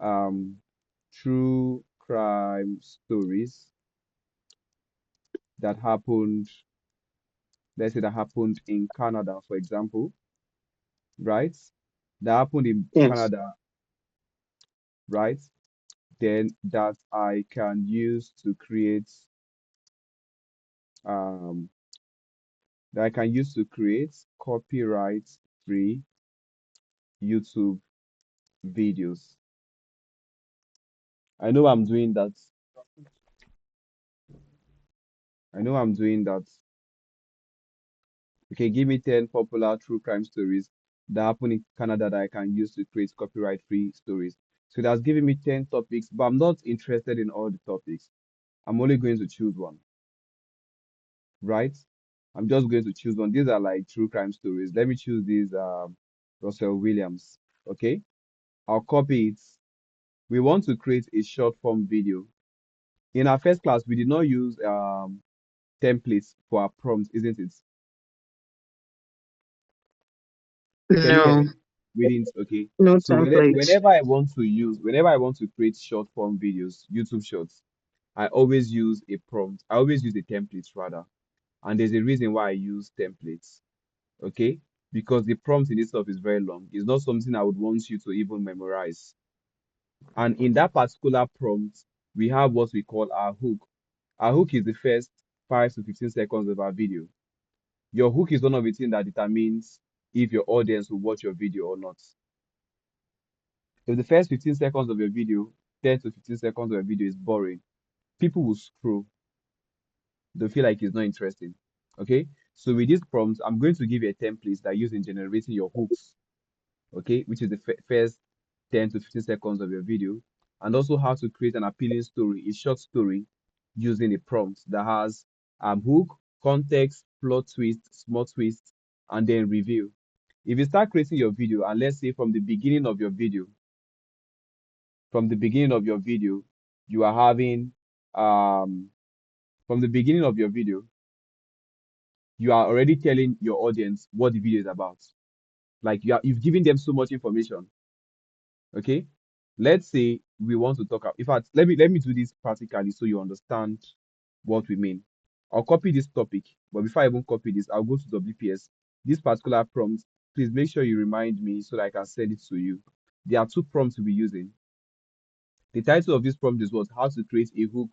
um true crime stories that happened, let's say that happened in Canada, for example, right? That happened in Yes. Canada, right? Then that I can use to create um copyright free YouTube videos. I know I'm doing that. I know I'm doing that. Okay, give me 10 popular true crime stories that happen in Canada that I can use to create copyright free stories. So that's giving me 10 topics, but I'm not interested in all the topics. I'm only going to choose one, right? I'm just going to choose one. These are like true crime stories. Let me choose these Russell Williams. Okay, I'll copy it. We want to create a short form video. In our first class, we did not use templates for our prompts, isn't it? Can you hear No, me? We didn't. Okay. no So templates. whenever I want to create short form videos, YouTube shorts, I always use a prompt. I always use a template rather. And there's a reason why I use templates. Okay. Because the prompt in itself is very long. It's not something I would want you to even memorize. And in that particular prompt, we have what we call our hook. Our hook is the first 5 to 15 seconds of our video. Your hook is one of the things that determines if your audience will watch your video or not. If the first 15 seconds of your video, 10 to 15 seconds of your video is boring, people will scroll. They feel like it's not interesting. Okay. So with this prompt, I'm going to give you a template that I use in generating your hooks. Okay. Which is the first 10 to 15 seconds of your video. And also how to create an appealing story, a short story using a prompt that has hook, context, plot twist, small twist, and then review. If you start creating your video, and let's say from the beginning of your video, you are having um from the beginning of your video, you are already telling your audience what the video is about. Like you've given them so much information. Okay. Let's say we want to talk. In fact, let me do this practically so you understand what we mean. I'll copy this topic, but before I even copy this, I'll go to WPS. This particular prompt, please make sure you remind me so that I can send it to you. There are two prompts we'll be using. The title of this prompt is what? How to create a hook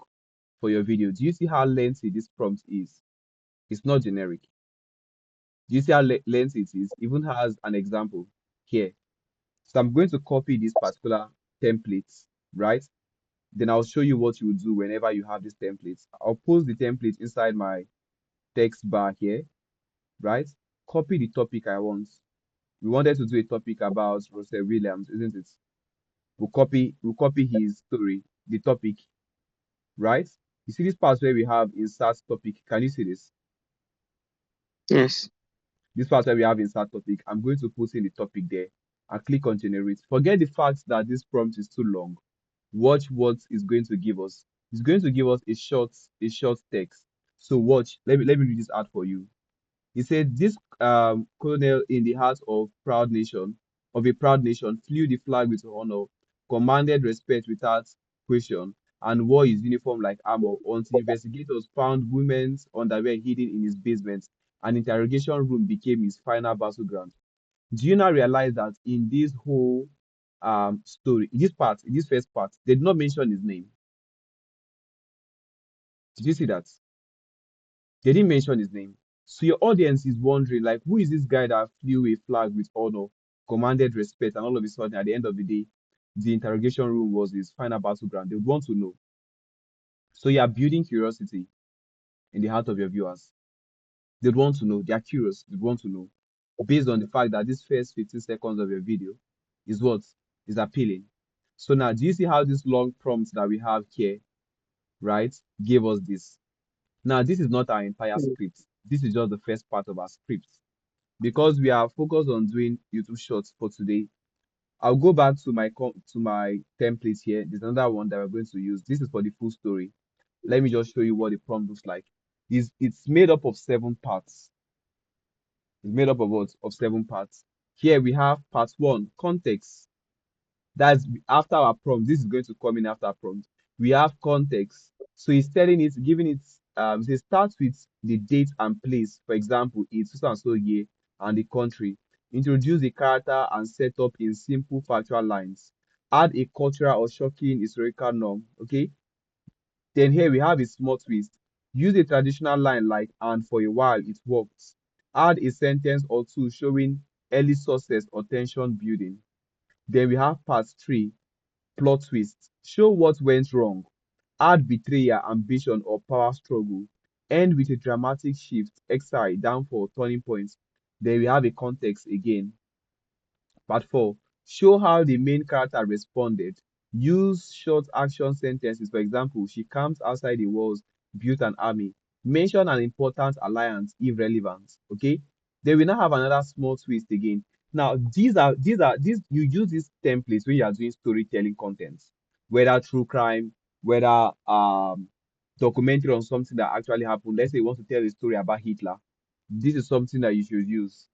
for your video. Do you see how lengthy this prompt is? It's not generic. Do you see how lengthy it is? Even has an example here. So I'm going to copy this particular template, right? Then I'll show you what you would do whenever you have this template. I'll post the template inside my text bar here, right? Copy the topic I want. We wanted to do a topic about Russell Williams, isn't it? We'll copy his story, the topic, right? You see this part where we have insert topic. Can you see this? Yes. This part where we have insert topic. I'm going to put in the topic there and click on generate. Forget the fact that this prompt is too long. Watch what it's going to give us. It's going to give us a short text. So watch. Let me read this out for you. He said, "This colonel in the heart of a proud nation, flew the flag with honor, commanded respect without question, and wore his uniform like armor until investigators found women's underwear hidden in his basement. An interrogation room became his final battleground." Do you now realize that in this whole story, in this first part, they did not mention his name? Did you see that? They didn't mention his name. So your audience is wondering, like, who is this guy that flew a flag with honor, commanded respect, and all of a sudden, at the end of the day, the interrogation room was his final battleground. They would want to know. So you are building curiosity in the heart of your viewers. They'd want to know. They are curious. They want to know. Based on the fact that this first 15 seconds of your video is what is appealing. So now, do you see how this long prompt that we have here, right, gave us this? Now, this is not our entire script. This is just the first part of our script. Because we are focused on doing YouTube Shorts for today, I'll go back to my template here. There's another one that we're going to use. This is for the full story. Let me just show you what the prompt looks like. It's made up of 7 parts. It's made up of what? Of 7 parts. Here we have part one, context. That's after our prompt. This is going to come in after prompt. We have context. So he's telling it, giving it, it starts with the date and place. For example, it's so and so year and the country. Introduce the character and set up in simple factual lines. Add a cultural or shocking historical norm. Okay. Then here we have a small twist. Use a traditional line like, and for a while it worked. Add a sentence or two showing early success or tension building. Then we have part three, plot twist. Show what went wrong. Add betrayal, ambition, or power struggle. End with a dramatic shift, exile, downfall, turning points. Then we have a context again. Part 4. Show how the main character responded. Use short action sentences. For example, she camps outside the walls, built an army. Mention an important alliance if relevant. Okay. Then we now have another small twist again. Now, these you use these templates when you are doing storytelling content, whether true crime, whether documentary on something that actually happened. Let's say you want to tell a story about Hitler. This is something that you should use.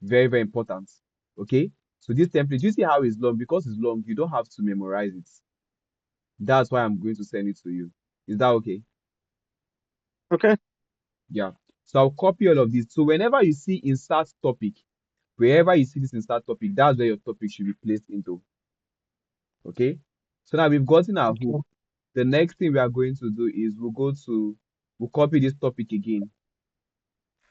Very, very important. Okay. So this template, you see how it's long? Because it's long, you don't have to memorize it. That's why I'm going to send it to you. Is that okay? Okay. Yeah. So I'll copy all of this. So whenever you see insert topic, wherever you see this insert topic, that's where your topic should be placed into. Okay. So now we've gotten our hook. Okay. The next thing we are going to do is we'll copy this topic again.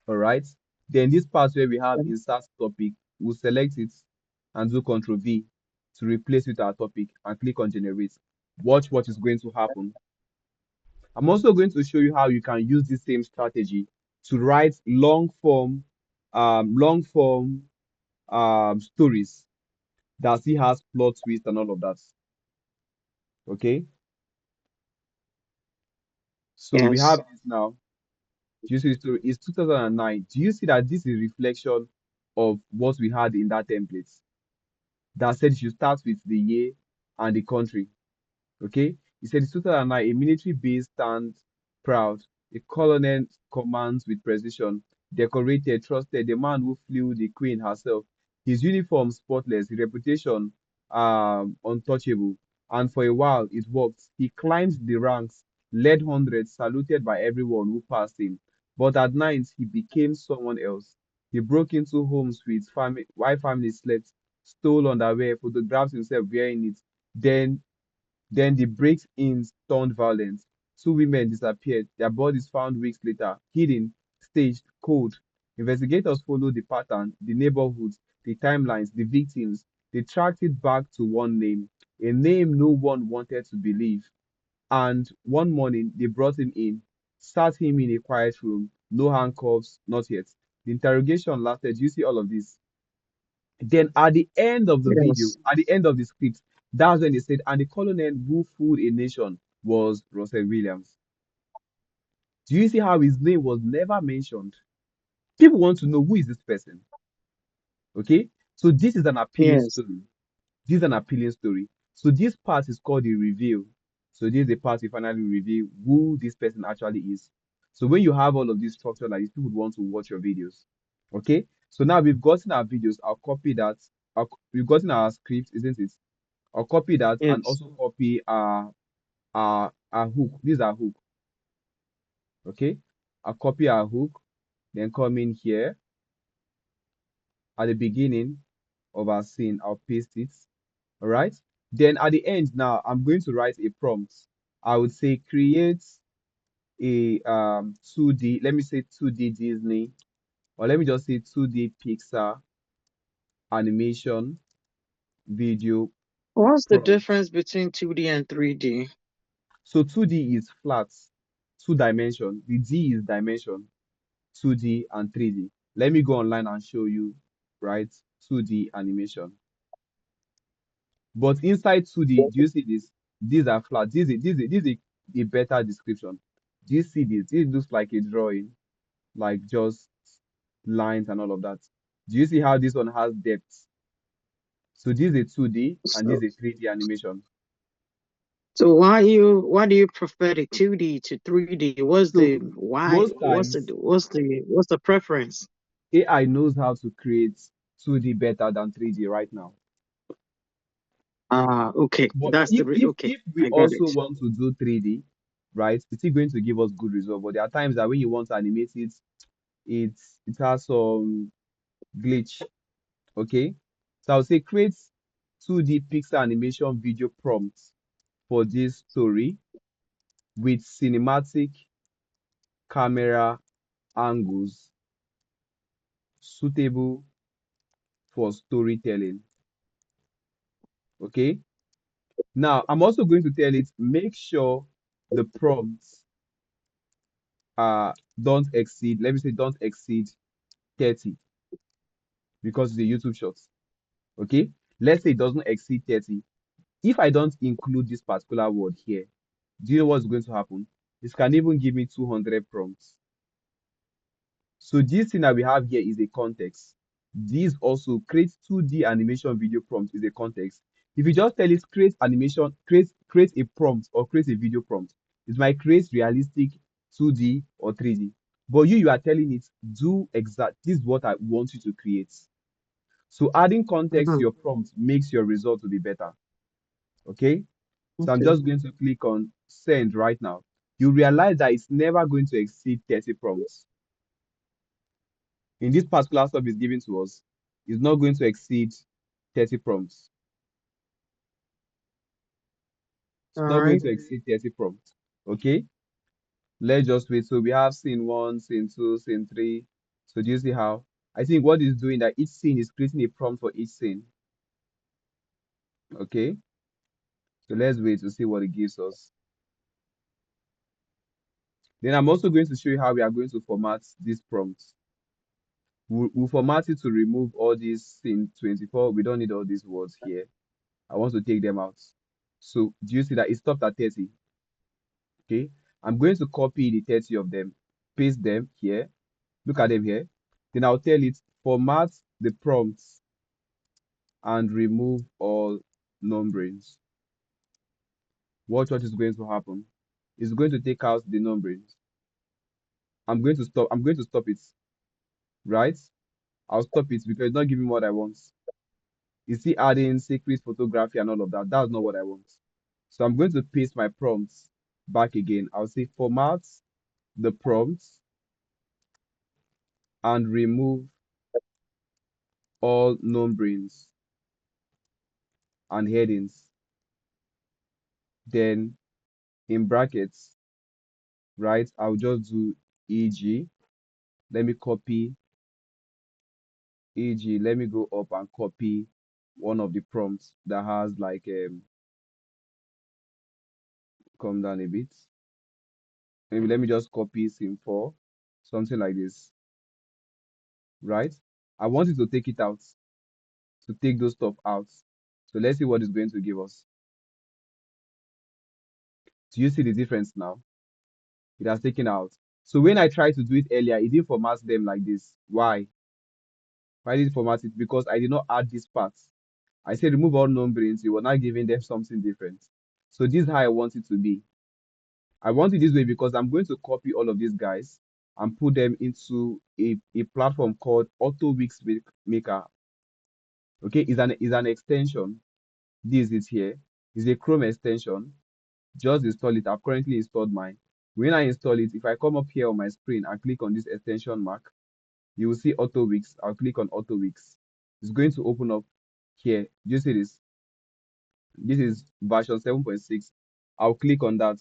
All right. Then this part where we have insert topic, we'll select it and do Ctrl V to replace with our topic and click on generate. Watch what is going to happen. I'm also going to show you how you can use this same strategy to write long form stories that still has plot twist and all of that. Okay. So we Yes. have this now. Do you see the story? It's 2009. Do you see that this is a reflection of what we had in that template? That said you start with the year and the country. Okay? He said in 2009, a military base stands proud. A colonel commands with precision. Decorated, trusted, the man who flew the queen herself. His uniform spotless, his reputation untouchable. And for a while, it worked. He climbed the ranks, led hundreds, saluted by everyone who passed him. But at night, he became someone else. He broke into homes with family, while families slept, stole underwear, photographed himself wearing it. Then the break-ins turned violent. Two women disappeared, their bodies found weeks later, hidden, staged, cold. Investigators followed the pattern, the neighborhoods, the timelines, the victims. They tracked it back to one name, a name no one wanted to believe. And one morning, they brought him in, sat him in a quiet room, no handcuffs, not yet. The interrogation lasted. You see all of this. Then at the end of the video, Yes. at the end of the script, that's when they said, and the colonel who fooled a nation was Russell Williams. Do you see how his name was never mentioned? People want to know who is this person. Okay, so this is an appealing Yes. story. This is an appealing story. So this part is called the reveal. So this is the part we finally reveal who this person actually is. So when you have all of this structure like this, people would want to watch your videos. Okay, so now we've gotten our videos. I'll copy that. We've gotten our script, isn't it? I'll copy that and Yes. also copy our hook. This is our hook. Okay. I'll copy our hook, then come in here at the beginning of our scene. I'll paste it. All right. Then at the end, now I'm going to write a prompt. I would say create a 2D, let me say 2D Disney, or let me just say 2D Pixar animation video What's the prompt. difference between 2D and 3D? So 2D is flat, two dimension. The D is dimension. 2D and 3D. Let me go online and show you, right? 2D animation. But inside 2D, do you see this? These are flat. This is a better description. Do you see this? This looks like a drawing, like just lines and all of that. Do you see how this one has depth? So this is a 2D and this So, is a 3D animation. so why do you prefer the 2D to 3D? What's the So why? most times What's the preference? AI knows how to create 2D better than 3D right now. Okay. But That's the okay. if we I got also it. want to do 3D, right, it's still going to give us good result. But there are times that when you want to animate it, it has some glitch. Okay. So I'll say create 2D pixel animation video prompts for this story with cinematic camera angles suitable for storytelling. Okay. Now I'm also going to tell it make sure the prompts don't exceed, let me say don't exceed 30 because it's a YouTube short. Okay. Let's say it doesn't exceed 30. If I don't include this particular word here, do you know what's going to happen? This can even give me 200 prompts. So this thing that we have here is a context. This also creates 2D animation video prompt is a context. If you just tell it create animation, create a prompt or create a video prompt, it might create realistic 2D or 3D. But you are telling it do exact this is what I want you to create. So adding context to Mm-hmm. your prompt makes your result to be better. Okay. So I'm Okay. just going to click on send right now. You realize that it's never going to exceed 30 prompts. In this particular stuff is given to us, is not going to exceed 30 prompts. It's All not going right. to exceed 30 prompts. Okay, let's just wait. So we have scene one, scene two, scene three. So do you see how? I think what it's doing that each scene is creating a prompt for each scene. Okay, so let's wait to see what it gives us. Then I'm also going to show you how we are going to format these prompts. We'll format it to remove all these scene 24. We don't need all these words here. I want to take them out. So do you see that it stopped at 30? Okay, I'm going to copy the 30 of them, paste them here, look at them here. Then I'll tell it format the prompts and remove all numberings. Watch what is going to happen. It's going to take out the numberings. I'm going to stop it, right? I'll stop it because it's not giving me what I want. You see adding secret photography and all of that. That's not what I want. So I'm going to paste my prompts back again. I'll say format the prompts and remove all numberings and headings. Then in brackets, right, I'll just do EG. Let me copy EG. Let me go up and copy one of the prompts that has like come down a bit. Maybe let me just copy scene 4, something like this, right? I want you to take it out, to take those stuff out. So let's see what it's going to give us. Do you see the difference now? It has taken out. So when I tried to do it earlier, it didn't format them like this. Why? Why did it format it? Because I did not add this part. I said remove all numberings. You were not giving them something different. So this is how I want it to be. I want it this way because I'm going to copy all of these guys and put them into a platform called Maker. Okay, is an extension. This is here. It's a Chrome extension. Just install it. I've currently installed mine. When I install it, if I come up here on my screen and click on this extension mark, you will see AutoWix. I'll click on AutoWix. It's going to open up here. Do you see this? This is version 7.6. I'll click on that.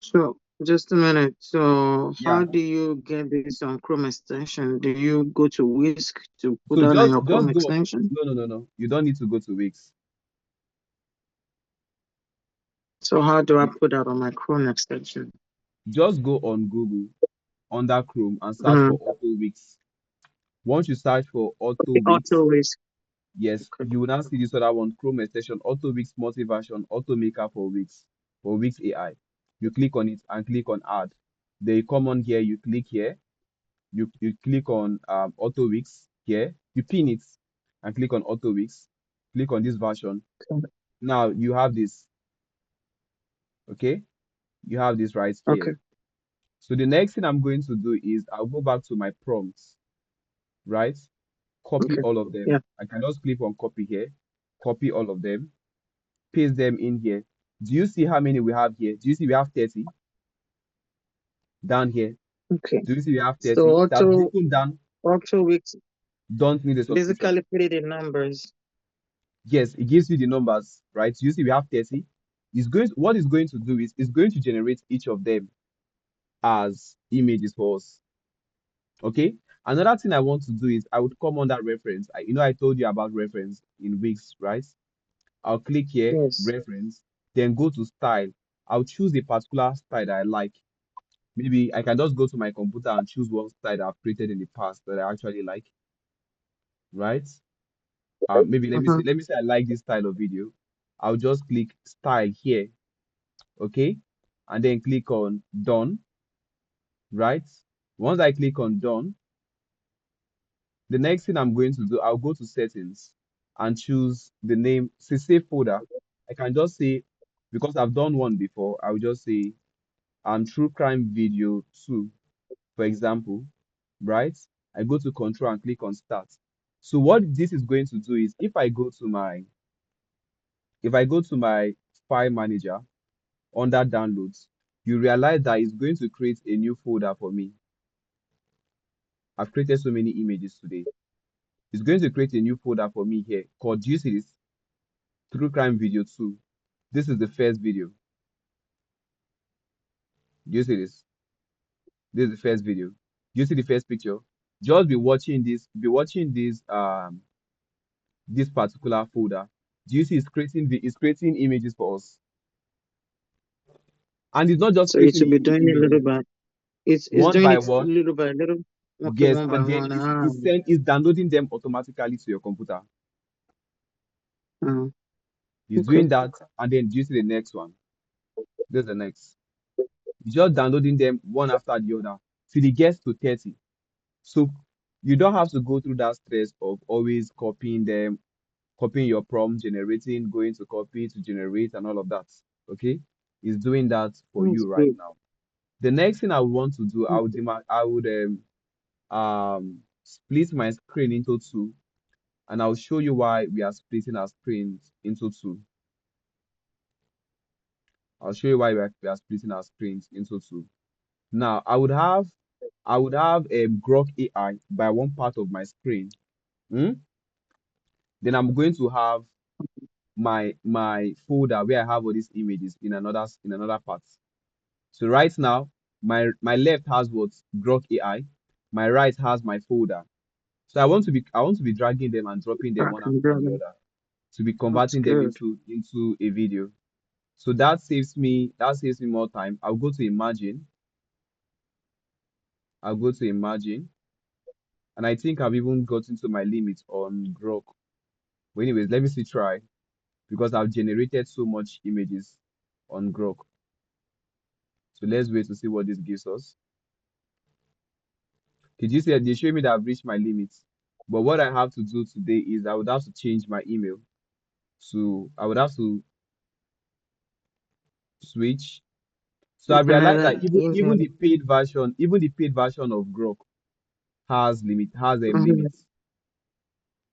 So just a minute. So Yeah. how do you get this on Chrome extension? Do you go to Whisk to put So that on your Chrome just go. extension? No. You don't need to go to Wix. So how do I You put that on my Chrome extension? just go on Google under Chrome and search for Mm-hmm. AutoWix. Once you search for The auto AutoWix, Whisk. yes, Okay. you will now see this other one, Chrome extension, AutoWix multi-version, Automaker for Wix AI. You click on it and click on Add. They come on here, you click here, you click on AutoWix here, you pin it and click on AutoWix, click on this version. Now you have this, okay? You have this right here. Okay. So the next thing I'm going to do is I'll go back to my prompts, right? Copy Okay. all of them. Yeah. I can just click on copy here. copy all of them, paste them in here. Do you see how many we have here? Do you see we have 30 down here? Okay. Do you see we have So 30? That's broken down. auto weeks Don't need a subscription. basically put it in numbers. Yes, it gives you the numbers, right? So you see we have 30. What it's going to do is it's going to generate each of them as images for us. Okay. Another thing I want to do is I would come under reference. I told you about reference in Wix, right? I'll click here, Yes. reference, then go to style. I'll choose a particular style that I like. Maybe I can just go to my computer and choose one style that I've created in the past that I actually like, right? Maybe Uh-huh. let me say I like this style of video. I'll just click style here, okay? And then click on done, right? Once I click on done, the next thing I'm going to do, I'll go to settings and choose the name, say save folder. I can just say, because I've done one before, I'll just say true crime video 2, for example, right? I go to control and click on start. So what this is going to do is if I go to my file manager under downloads, you realize that it's going to create a new folder for me. I've created so many images today. It's going to create a new folder for me here called, do you see this? True crime video 2. This is the first video. Do you see this? This is the first video. Do you see the first picture? Just be watching this particular folder. Do you see it's creating images for us? And it's not just So it creating should be doing it little images by it's one doing by it one. little by little. Okay, Yes, one by and then one. it's downloading them automatically to your computer. Uh, It's okay. doing that, and then do you see the next one? There's the next. It's just downloading them one after the other till it gets to 30. So you don't have to go through that stress of always copying them, copying your prompt, generating, going to copy to generate and all of that. Okay. It's doing that for That's you right good. now. The next thing I would want to do, Mm. I would split my screen into two, and I'll show you why we are splitting our screens into two. I'll show you why we are splitting our screens into two. Now, I would have Grok AI by one part of my screen. Hmm? Then I'm going to have my folder where I have all these images in another part. So right now, my left has what Grok AI, my right has my folder. So I want to be dragging them and dropping them one Tracking after the driving. other to be That's converting them good. into a video. So that saves me more time. I'll go to imagine, and I think I've even gotten to my limit on Grok. But anyways, let me see try because I've generated so much images on Grok. So let's wait to see what this gives us. Did you see they show me that I've reached my limits? But what I have to do today is I would have to change my email. So I would have to switch. So I've realized Another that email. even the paid version of Grok has a limit. Mhm.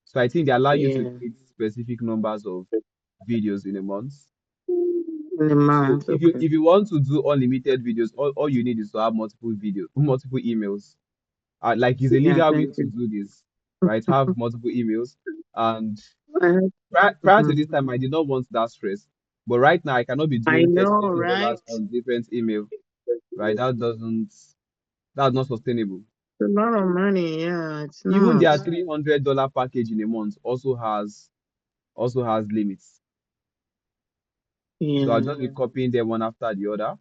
So I think they allow you to Yeah. create specific numbers of videos in a month. In a So month. if you Okay. if you want to do unlimited videos, all you need is to have multiple emails. Like it's a Yeah, legal way thank to you. do this, right? Have multiple emails. And prior to Mhm. this time, I did not want that stress. But right now, I cannot be I doing 30 know, right? $30 on different email, right? That's not sustainable. It's a lot of money. Yeah, it's Even not. their $300 package in a month also has limits. So I'll Yeah. just be copying them one after the other.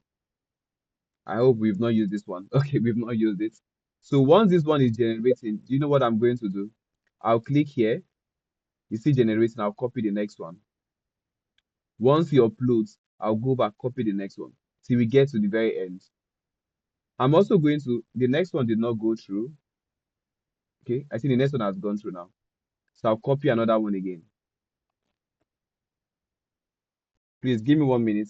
I hope we've not used this one. Okay, we've not used it. So once this one is generating, do you know what I'm going to do? I'll click here. You see generating, I'll copy the next one. Once he uploads, I'll go back, copy the next one till we get to the very end. I'm also going to, the next one did not go through. Okay, I think the next one has gone through now. So I'll copy another one again. Please give me 1 minute.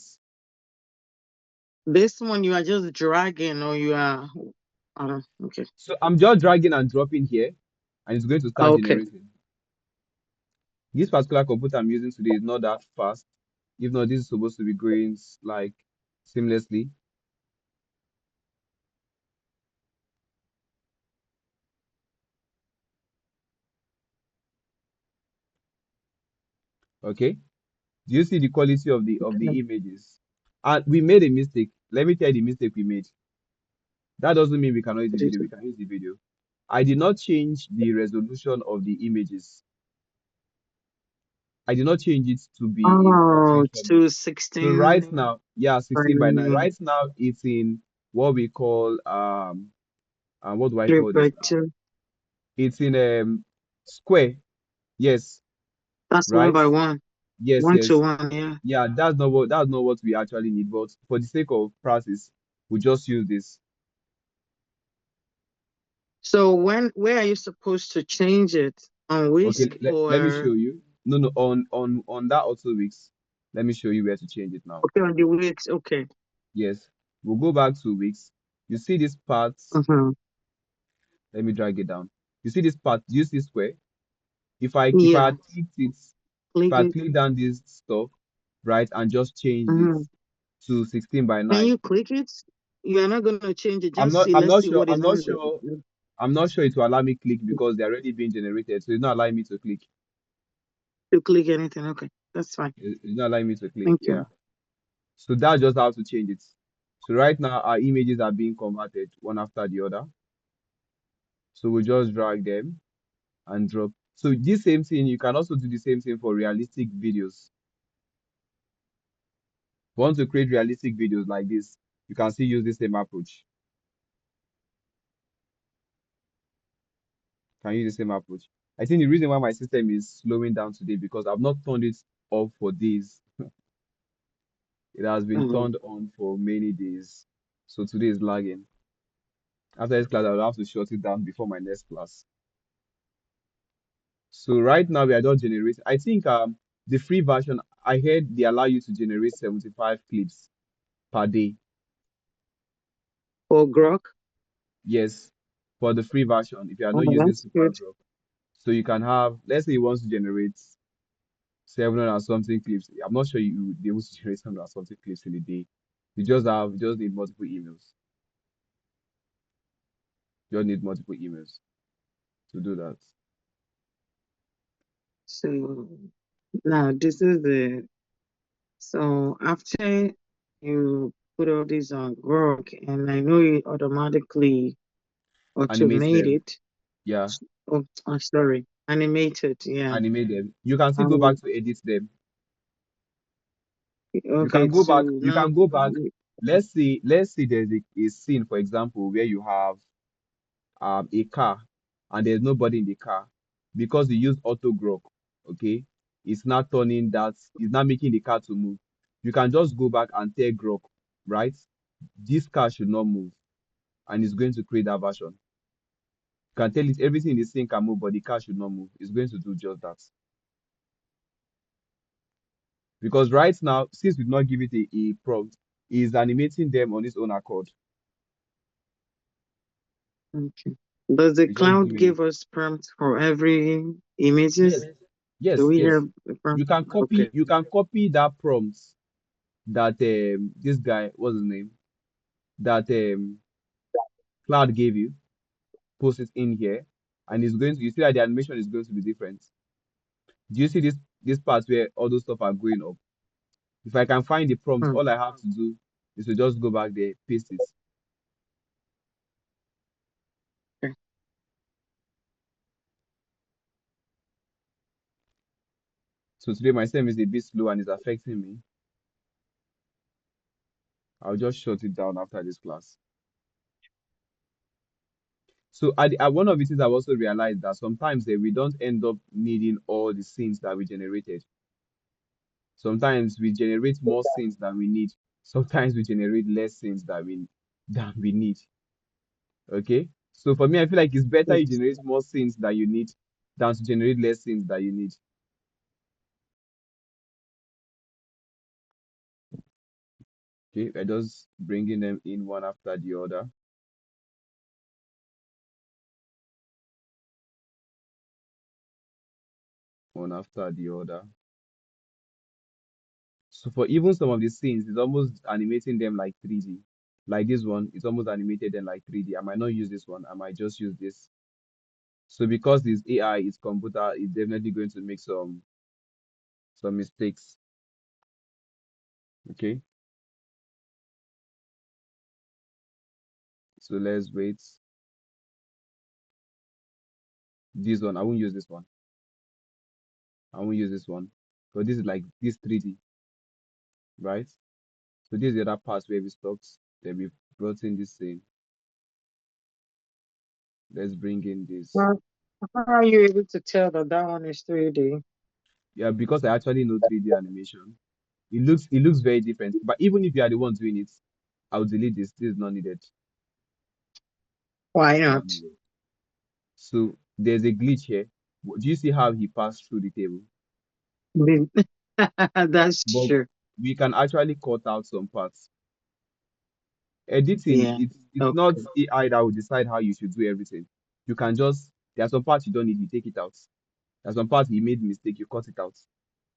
This one you are just dragging, or you are. Okay. So I'm just dragging and dropping here, and it's going to start Okay. generating. This particular computer I'm using today is not that fast. If not, this is supposed to be going like seamlessly. Okay. Do you see the quality of the Okay. images? And we made a mistake. Let me tell you the mistake we made. That doesn't mean we cannot use the What is video. We it? can use the video. I did not change the resolution of the images. I did not change it to be in Oh, 1440. two So right 16 now, yeah, by 16 by 9. Right now it's in what we call what do I 3 call by this now? 2. It's in square. Yes, That's one right? by one. Yes, One to yes. one, yeah. Yeah, that's not what we actually need, but for the sake of practice, we just use this. So where are you supposed to change it? On Okay, whisk let me or show you. No, no, on that auto weeks. Let me show you where to change it now. okay on the wicks? Okay. Yes, we'll go back to weeks. You see this part? Uh-huh. Let me drag it down. You see this part? Do you see square? If I Yeah. had clicked it, if Click I had it. clicked down this stuff, right, and just changed it Uh-huh. to 16 by Can 9. you click it? You're not gonna change it. I'm Just not see. I'm Let's not see sure. what is on the. I'm not sure it will allow me click because they're already being generated. So it's not allowing me to click. To click anything. Okay, that's fine. It's not allowing me to click. Thank Yeah. you. So that's just how to change it. So right now our images are being converted one after the other. So we just drag them and drop. So this same thing, you can also do the same thing for realistic videos. If you want to create realistic videos like this, you can still use the same approach. Can use the same approach. I think the reason why my system is slowing down today because I've not turned it off for days. It has been Uh-huh. turned on for many days. So today is lagging. After this class, I'll have to shut it down before my next class. So right now we are just generating. I think the free version, I heard they allow you to generate 75 clips per day. For Grok. Yes, for the free version, if you are Oh, not using that's Super good. Drop. So you can have, let's say you want to generate 700 and something clips. I'm not sure you would be able to generate 700 and something clips in a day. You just need multiple emails. You just need multiple emails to do that. So now this is the. So after you put all these on Grok, and I know it automatically Animate them. automated. Yeah, Oh, I'm sorry, animated. Yeah. animate them. You can still go back Um. to edit them. You can Okay. go back. So You now. can go back. Let's say there's a scene, for example, where you have a car and there's nobody in the car because you use auto grok, okay? It's not making the car to move. You can just go back and tell grok, right? This car should not move, and it's going to create that version. You can tell it everything in the scene can move, but the car should not move. It's going to do just that. Because right now, since we've not given it a prompt, it's animating them on its own accord. Okay. Does the It's just cloud doing it. give us prompts for every images? Yes, Do yes, we yes. have the prompt? You Okay. can copy that prompt that this guy, what's his name? That Cloud gave you, post it in here, and it's going to you see that the animation is going to be different. Do you see this part where all those stuff are going up? If I can find the prompt, Hmm. all I have to do is to just go back there, paste it. Okay. So today my system is a bit slow and it's affecting me. I'll just shut it down after this class. So one of the things I've also realized that sometimes we don't end up needing all the scenes that we generated. Sometimes we generate more scenes than we need. Sometimes we generate less scenes than we need. Okay. So for me, I feel like it's better you Yes. generate more scenes that you need than to generate less scenes that you need. Okay. I just bringing them in one after the other. one after the other. So for even some of the scenes, it's almost animating them like 3D. Like this one, it's almost animated them like 3D. I might not use this one. I might just use this. So because this AI is computer, it's definitely going to make some mistakes. Okay. So let's wait. This one, I won't use this one. I won't use this one. So this is like this 3D, right? So this is the other part where we stopped. Then we brought in this thing. Let's bring in this. Well, how are you able to tell that that one is 3D? Yeah, because I actually know 3D animation. It looks very different. But even if you are the one doing it, I'll delete this. This is not needed. Why Not not? needed. So there's a glitch here. Do you see how he passed through the table? That's But true. we can actually cut out some parts. Editing, Yeah. it's not Okay. AI that will decide how you should do everything. You can just there are some parts you don't need, you take it out. There's some parts you made mistake, you cut it out.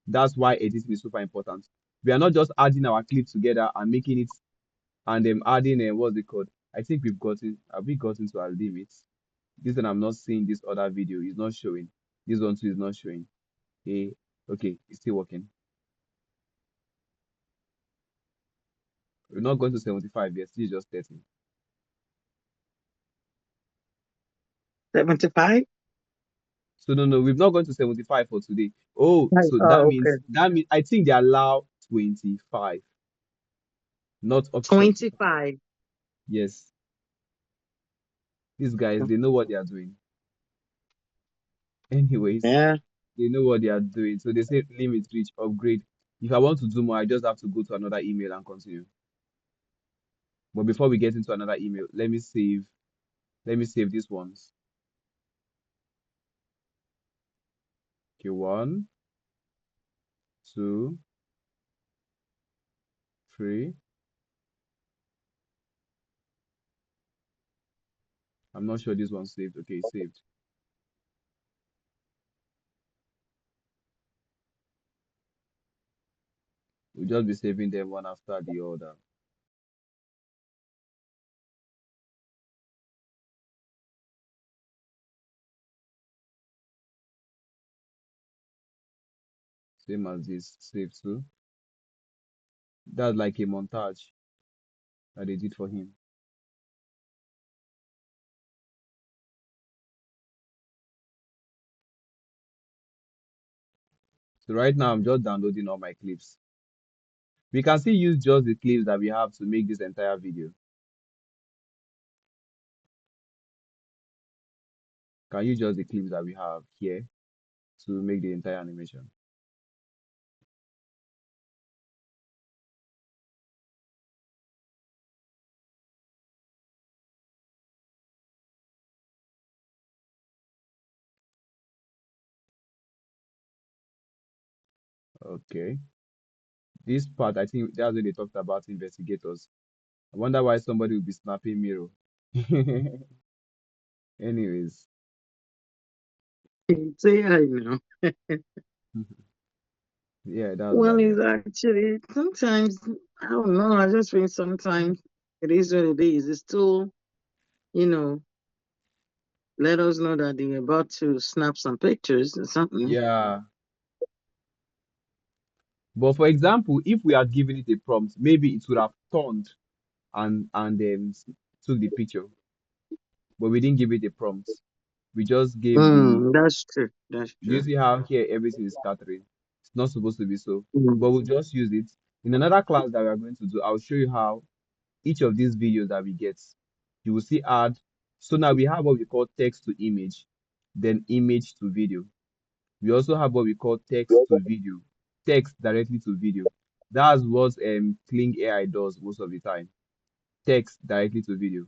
That's why editing is super important. We are not just adding our clips together and making it and adding what's it called? I think have we gotten to our limits? This one I'm not seeing this other video, it's not showing. This one too is not showing. Okay, okay, it's still working. We're not going to 75 yet, still just 30. 75? So no, we've not gone to 75 for today. Oh, Right. so that Oh, means okay. I think they allow 25, not up to 75. 25. Yes, these guys they know what they are doing. Anyways, Yeah. they know what they are doing. So they say limit reach upgrade. If I want to do more, I just have to go to another email and continue. But before we get into another email, let me save these ones. Okay, one, two, three. I'm not sure this one's saved. Okay, it's saved. We'll just be saving them one after the other. Same as this, save too. That's like a montage that they did for him. So right now I'm just downloading all my clips. We can still use just the clips that we have to make this entire video. Can use just the clips that we have here to make the entire animation. Okay. This part, I think that's when they talked about investigators. I wonder why somebody will be snapping mirror. Anyways, Say I know. yeah, that's Well, that. it's actually sometimes I don't know. I just think sometimes it is what it is. It's still, you know, let us know that they're about to snap some pictures or something. Yeah. But for example, if we had given it a prompt, maybe it would have turned and took the picture. But we didn't give it a prompt. We just gave the That's true. That's Do you true. see how here everything is scattering? It's not supposed to be so, Mm. but we'll just use it. In another class that we are going to do, I'll show you how each of these videos that we get, you will see add. So now we have what we call text to image, then image to video. We also have what we call text to video, text directly to video. That's what Kling AI does most of the time. Text directly to video.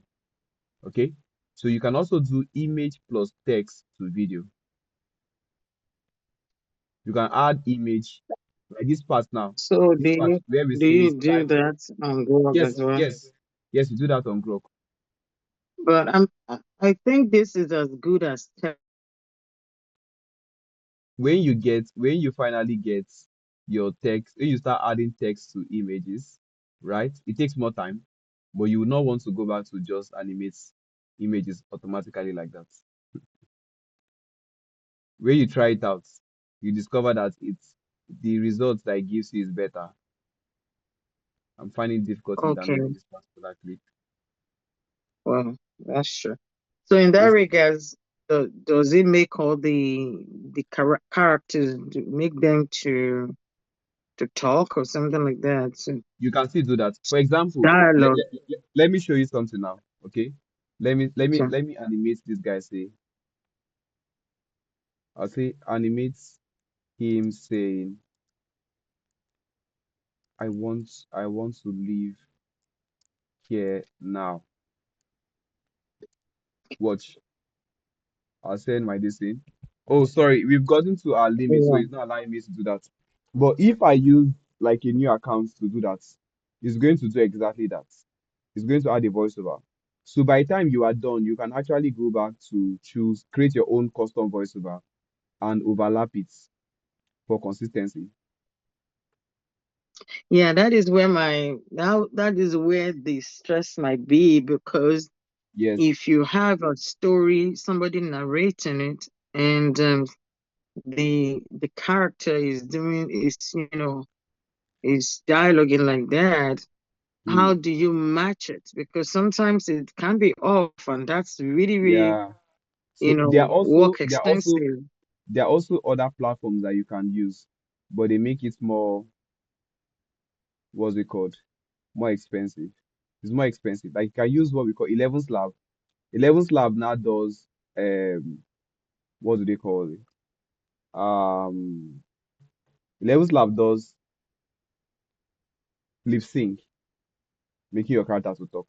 Okay. So you can also do image plus text to video. You can add image like this part now. So This part where we do say you do scribe. that on Grok as Yes, well? yes, yes, you do that on Grok. But I think this is as good as text. when you finally get your text, when you start adding text to images, right? It takes more time, but you will not want to go back to just animate images automatically like that. When you try it out, you discover that it's the results that it gives you is better. I'm finding difficult in Okay. downloading this particular clip. Well, that's true. So in that This regards, does it make all the characters make them to talk or something like that? So You can still do that. For example, dialogue. let me show you something now. Okay, Okay. let me animate this guy. I'll say animate him saying, I want to live here now. Watch. I'll send my this in. Oh, sorry, we've gotten to our limit, so Yeah. it's not allowing me to do that. But if I use like a new account to do that, it's going to do exactly that. It's going to add a voiceover. So by the time you are done, you can actually go back to create your own custom voiceover and overlap it for consistency. Yeah, that is where my now that is where the stress might be, because Yes. if you have a story, somebody narrating it, and the character is doing is is dialoguing like that, how Hmm. do you match it? Because sometimes it can be off, and that's really, really, Yeah. So work extensive. there are also other platforms that you can use, but they make it more, what's it called? More expensive. It's more expensive. Like you can use what we call 11th Lab. 11th Lab now does what do they call it? 11th Lab does lip sync, making your character to talk.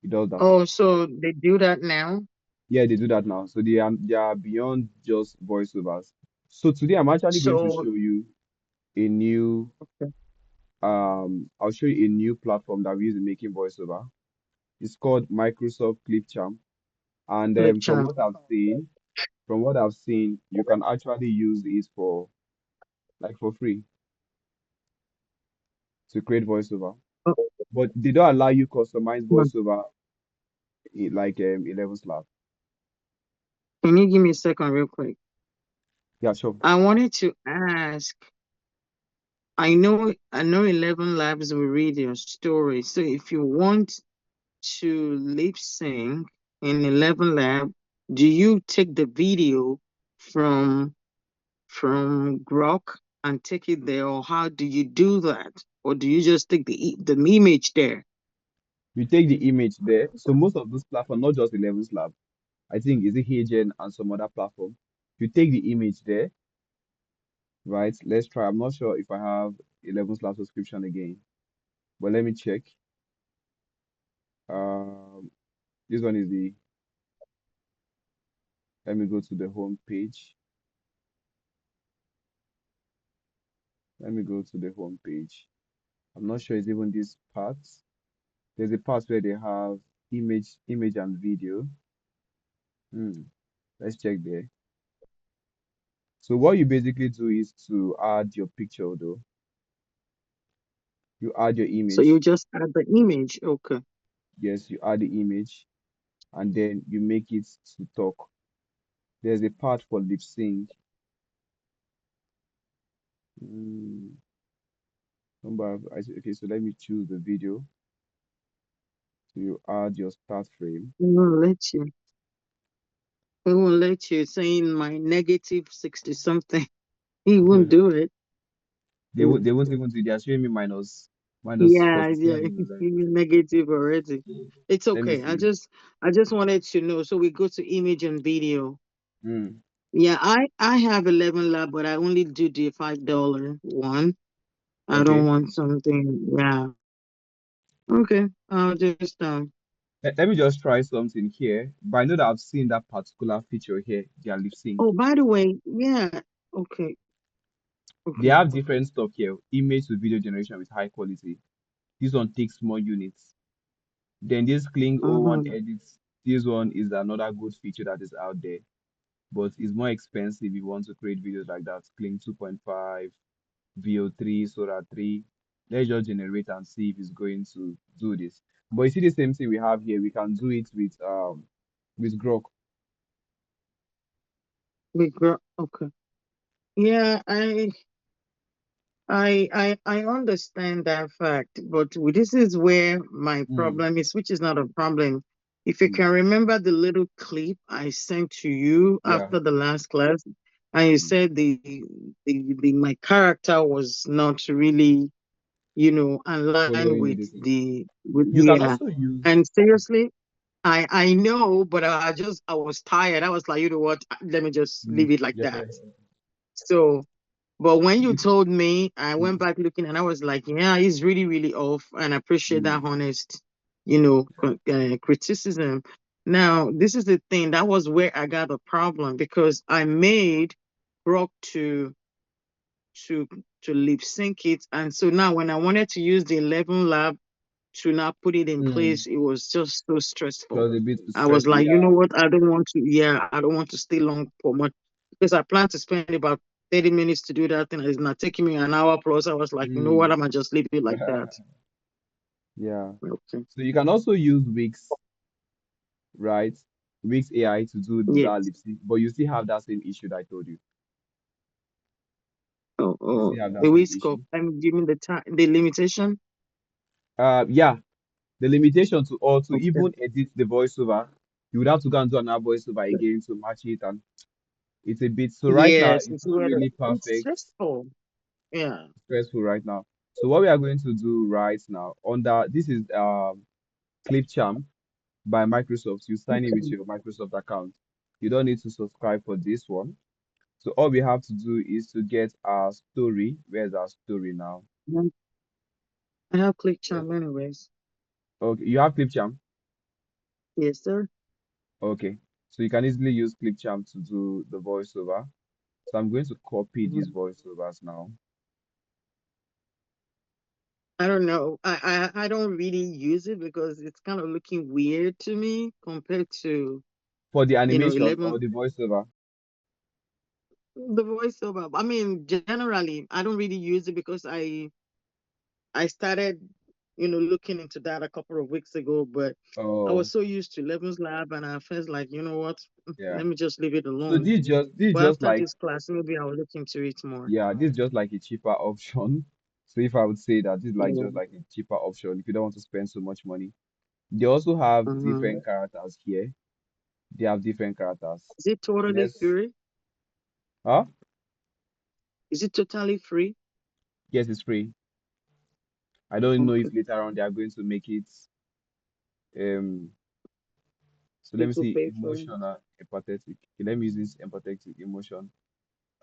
It does that. Oh, so they do that now? Yeah, they do that now. So they are beyond just voiceovers. So today I'm actually going to So show you a new I'll show you a new platform that we use in making voiceover. It's called Microsoft Clipchamp. And Clip from Champ. what I've seen, you can actually use it for like for free to create voiceover. Oh, But they don't allow you customize hmm. voiceover like 11 Slab. Can you give me a second, real quick? Yeah, sure. I wanted to ask. I know 11 Labs will read your story. So if you want to lip sync in 11 Lab, do you take the video from Grok and take it there, or how do you do that? Or do you just take the image there? You take the image there. So most of those platforms, not just 11 Slab, I think is it Hagen and some other platform. You take the image there, right? Let's try. I'm not sure if I have 11 Slab subscription again, but let me check. Um, this one is the. Let me go to the home page. Let me go to the home page. I'm not sure it's even this part. There's a part where they have image and video. Hmm. Let's check there. So what you basically do is to add your picture though. You add your So you image. just add the image. Okay. Yes, you add the image and then you make it to talk. There's a part for lip sync. Hmm. Okay, so let me choose the video. So you add your start frame. It won't let you. It won't let you saying my negative 60 something. He won't do it. They won't even do. They are showing me minus Yeah, yeah, 47. it's even negative already. It's Let me okay. I see. just I just wanted to know. So we go to image and video. Hmm. Yeah, I have 11 lab, but I only do the $5 one. I don't Okay. want something. Yeah. Okay. I'll just Let me just try something here. But I know that I've seen that particular feature here, their lip sync. Oh, by the way, yeah. Okay. They Okay. have different stuff here. Image to video generation with high quality. This one takes more units. Then this Kling O1 Mm-hmm. edits. This one is another good feature that is out there. but it's more expensive if you want to create videos like that. Clean 2.5, VO3, Sora 3. Let's just generate and see if it's going to do this. But you see the same thing we have here. We can do it with Grok. Big girl. Okay. Yeah, I understand that fact, but this is where my Mm, problem is, which is not a problem. If you mm, can remember the little clip I sent to you yeah. after the last class, and you Mm, said the my character was not really, aligned following with this. with You can yeah. also use. And seriously, I know, but I was tired. I was like, you know what? Let me just Mm, leave it like yeah. that. So. But when you You, told me, I went mm, back looking and I was like, yeah, he's really, really off. And I appreciate mm, that honest, criticism. Now, this is the thing. That was where I got the problem because I made Grok to to lip sync it. And so now when I wanted to use the 11 lab to now put it in mm. place, it was just so It stressful. was a bit I was stressful. like, you Yeah. know what? I don't want to stay long for much because I plan to spend about 30 minutes to do that thing. It's not taking me an hour plus. I was like, you know what? Mm. I'm gonna just leave it like that. Yeah. Okay. So you can also use Wix, right? Wix AI to do that Yes. lip sync, but you still have that same issue that I told you. Oh, You oh, still have that the same way issue. scope. I'm giving the time, the limitation. Yeah, the limitation to or to Okay. even edit the voiceover, you would have to go and do another voiceover again to match it, and it's a bit. So right now, Yes, it's it's not where really it's perfect, stressful. Yeah. stressful right now. So what we are going to do right now under this is Clipchamp by Microsoft. You sign in with Okay. your Microsoft account. You don't need to subscribe for this one. So all we have to do is to get our story. Where's our story now? I have click Yes. charm anyways. Okay, you have Clipchamp. Yes, sir. Okay, so you can easily use Clipchamp to do the voiceover. So I'm going to copy these Mhm. voiceovers now. I don't know. I don't really use it because it's kind of looking weird to me compared to, For the animation or 11 the voiceover. the voiceover. I mean, generally, I don't really use it because I started, looking into that a couple of weeks ago, but I Oh, was so used to 11's lab and I felt like, you know what? yeah. Let me just leave it So alone. this But just after like this class, maybe I'll look into it more. yeah, this is just like a cheaper option. So if I would say that this is like Yeah. just like a cheaper option if you don't want to spend so much money. They also have Mm-hmm. different characters here. They have different characters. Is it totally Let's free? huh? Is it totally free? Yes, it's free. I don't know if Okay. later on they are going to make it um so let It me will see pay for it. emotional empathetic. Okay, let me use this empathetic emotion.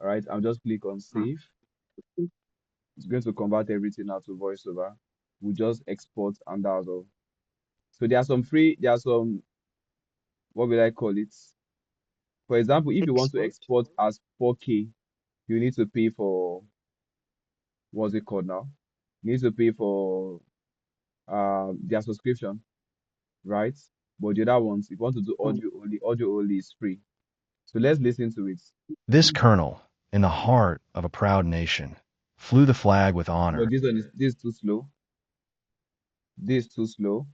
All right, I'll just click on Ah, save. It's going to convert everything out to voiceover. We'll just export and that's all. So there are some, what will I call it? For example, if you want to export. export as 4K, you need to pay for, what's it called now? You need to pay for their subscription, right? But the other ones, if you want to do Mm. audio only is free. So let's listen to it. This colonel, in the heart of a proud nation, flew the flag with honor. But this is too slow. This is too slow.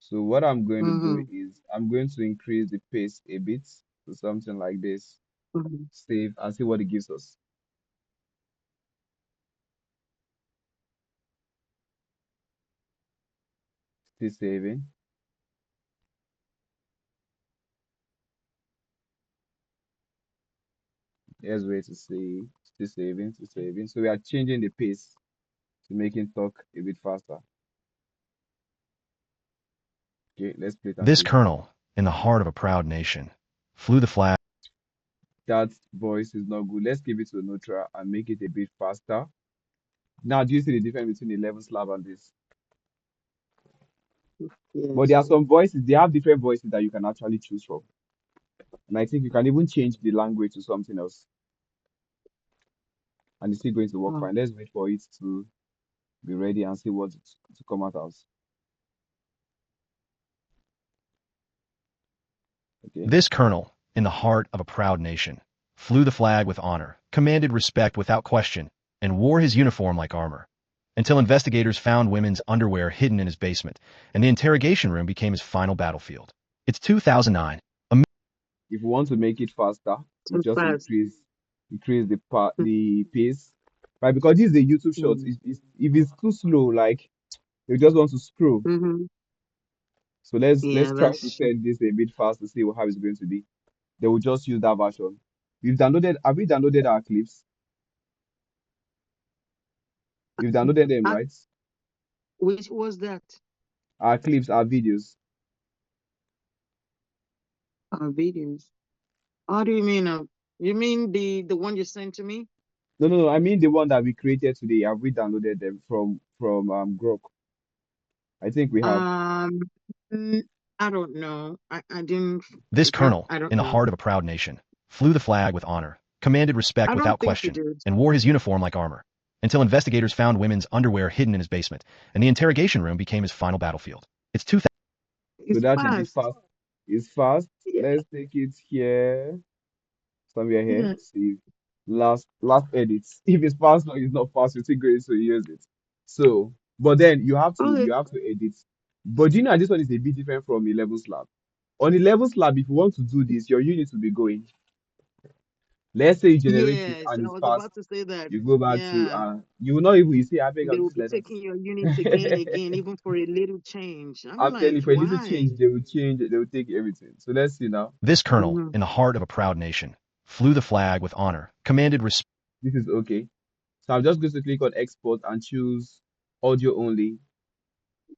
So what I'm going to do Mm-hmm. is I'm going to increase the pace a bit to something like this. Mm-hmm. Save and see what it gives us. Still saving. Here's where to see. Still saving, still saving. So we are changing the pace to make it talk a bit faster. Okay, let's play it and This see. colonel, in the heart of a proud nation, flew the flag. That voice is not good. Let's give it to neutral and make it a bit faster. Now, do you see the difference between 11 slab and this? But Yes. there are some voices, they have different voices that you can actually choose from. And I think you can even change the language to something else. And it's still going to work Mm. fine. Let's wait for it to be ready and see what to come out as. Okay. This colonel, in the heart of a proud nation, flew the flag with honor, commanded respect without question, and wore his uniform like armor, until investigators found women's underwear hidden in his basement, and the interrogation room became his final battlefield. It's 2009. If you want to make it faster, you Too just fast. increase the pace, right? Because this is a YouTube short. Mm-hmm. If it's too slow, like you just want to scroll. Mm-hmm. So let's Yeah, try to that's true. send this a bit fast to see how it's going to be. They will just use that version. Have we downloaded our clips? We've downloaded them, Uh, right? which was that? Our clips, our videos. Videos. How do you mean? You mean the one you sent to me? No. I mean the one that we created today. Have we downloaded them from Grok? I think we have. Um, n- I don't know. I didn't. This colonel, I don't in the know. heart of a proud nation, flew the flag with honor, commanded respect I don't without think you question, did. and wore his uniform like armor, until investigators found women's underwear hidden in his basement, and the interrogation room became his final battlefield. It's 2000. So It's that's a bit fast. fast. It's fast. Yeah. Let's take it here. Somewhere here. Yeah. See. Last edits. If it's fast or it's not fast, you're still going to use it. So, but then Okay. you have to edit. But you know this one is a bit different from 11 slab. On 11 slab, if you want to do this, your unit will be going. Let's say you generate it Yes, and I it's was fast. about to say that. You go back to Yeah. you will not even you say I beg They of will this be let us. taking your units again and again, even for a little change. I'm I'm telling like, you, for a little why? change, they will change, they will take everything. So let's see now. This colonel, Mm-hmm. in the heart of a proud nation, flew the flag with honor, commanded respect. This is okay. So I'm just going to click on export and choose audio only,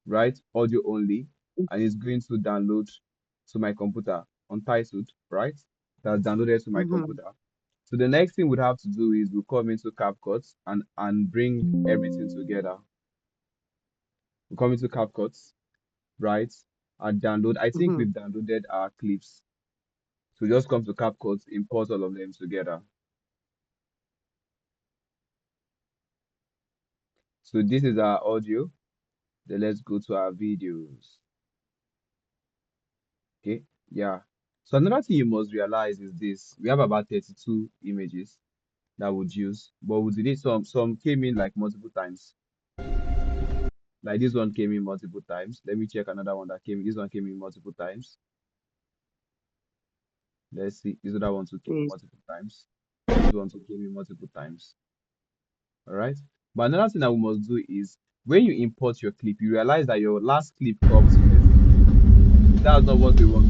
right? Audio only. And it's going to download to my computer untitled, right? That's downloaded to my Mm-hmm. computer. So the next thing we'd have to do is we'll come into CapCut and bring everything together. We come into CapCut, right? And download. I think Mm-hmm. we've downloaded our clips. So just come to CapCut, import all of them together. So this is our audio. Then let's go to our videos. Okay, yeah. So another thing you must realize is this. We have about 32 images that would use, but we delete some came in like multiple times. Like this one came in multiple times. Let me check another one that came in. This one came in multiple times. Let's see. This other one too came in Yes. multiple times. This one too came in multiple times. All right. But another thing that we must do is when you import your clip, you realize that your last clip comes first. That's not what we want.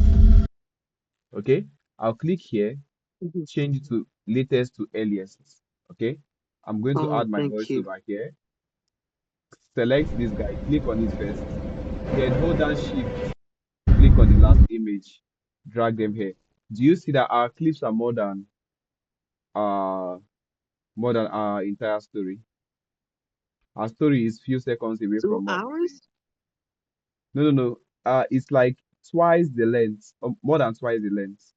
Okay. I'll click here, Mhm. change to latest to earliest. Okay. I'm going to Oh, add my thank voice you. over here. Select this guy, click on it first, then hold down shift, click on the last image, drag them here. Do you see that our clips are uh more than our entire story? Our story is few seconds away Two from more than the hours? no. It's like twice the length, more than twice the length.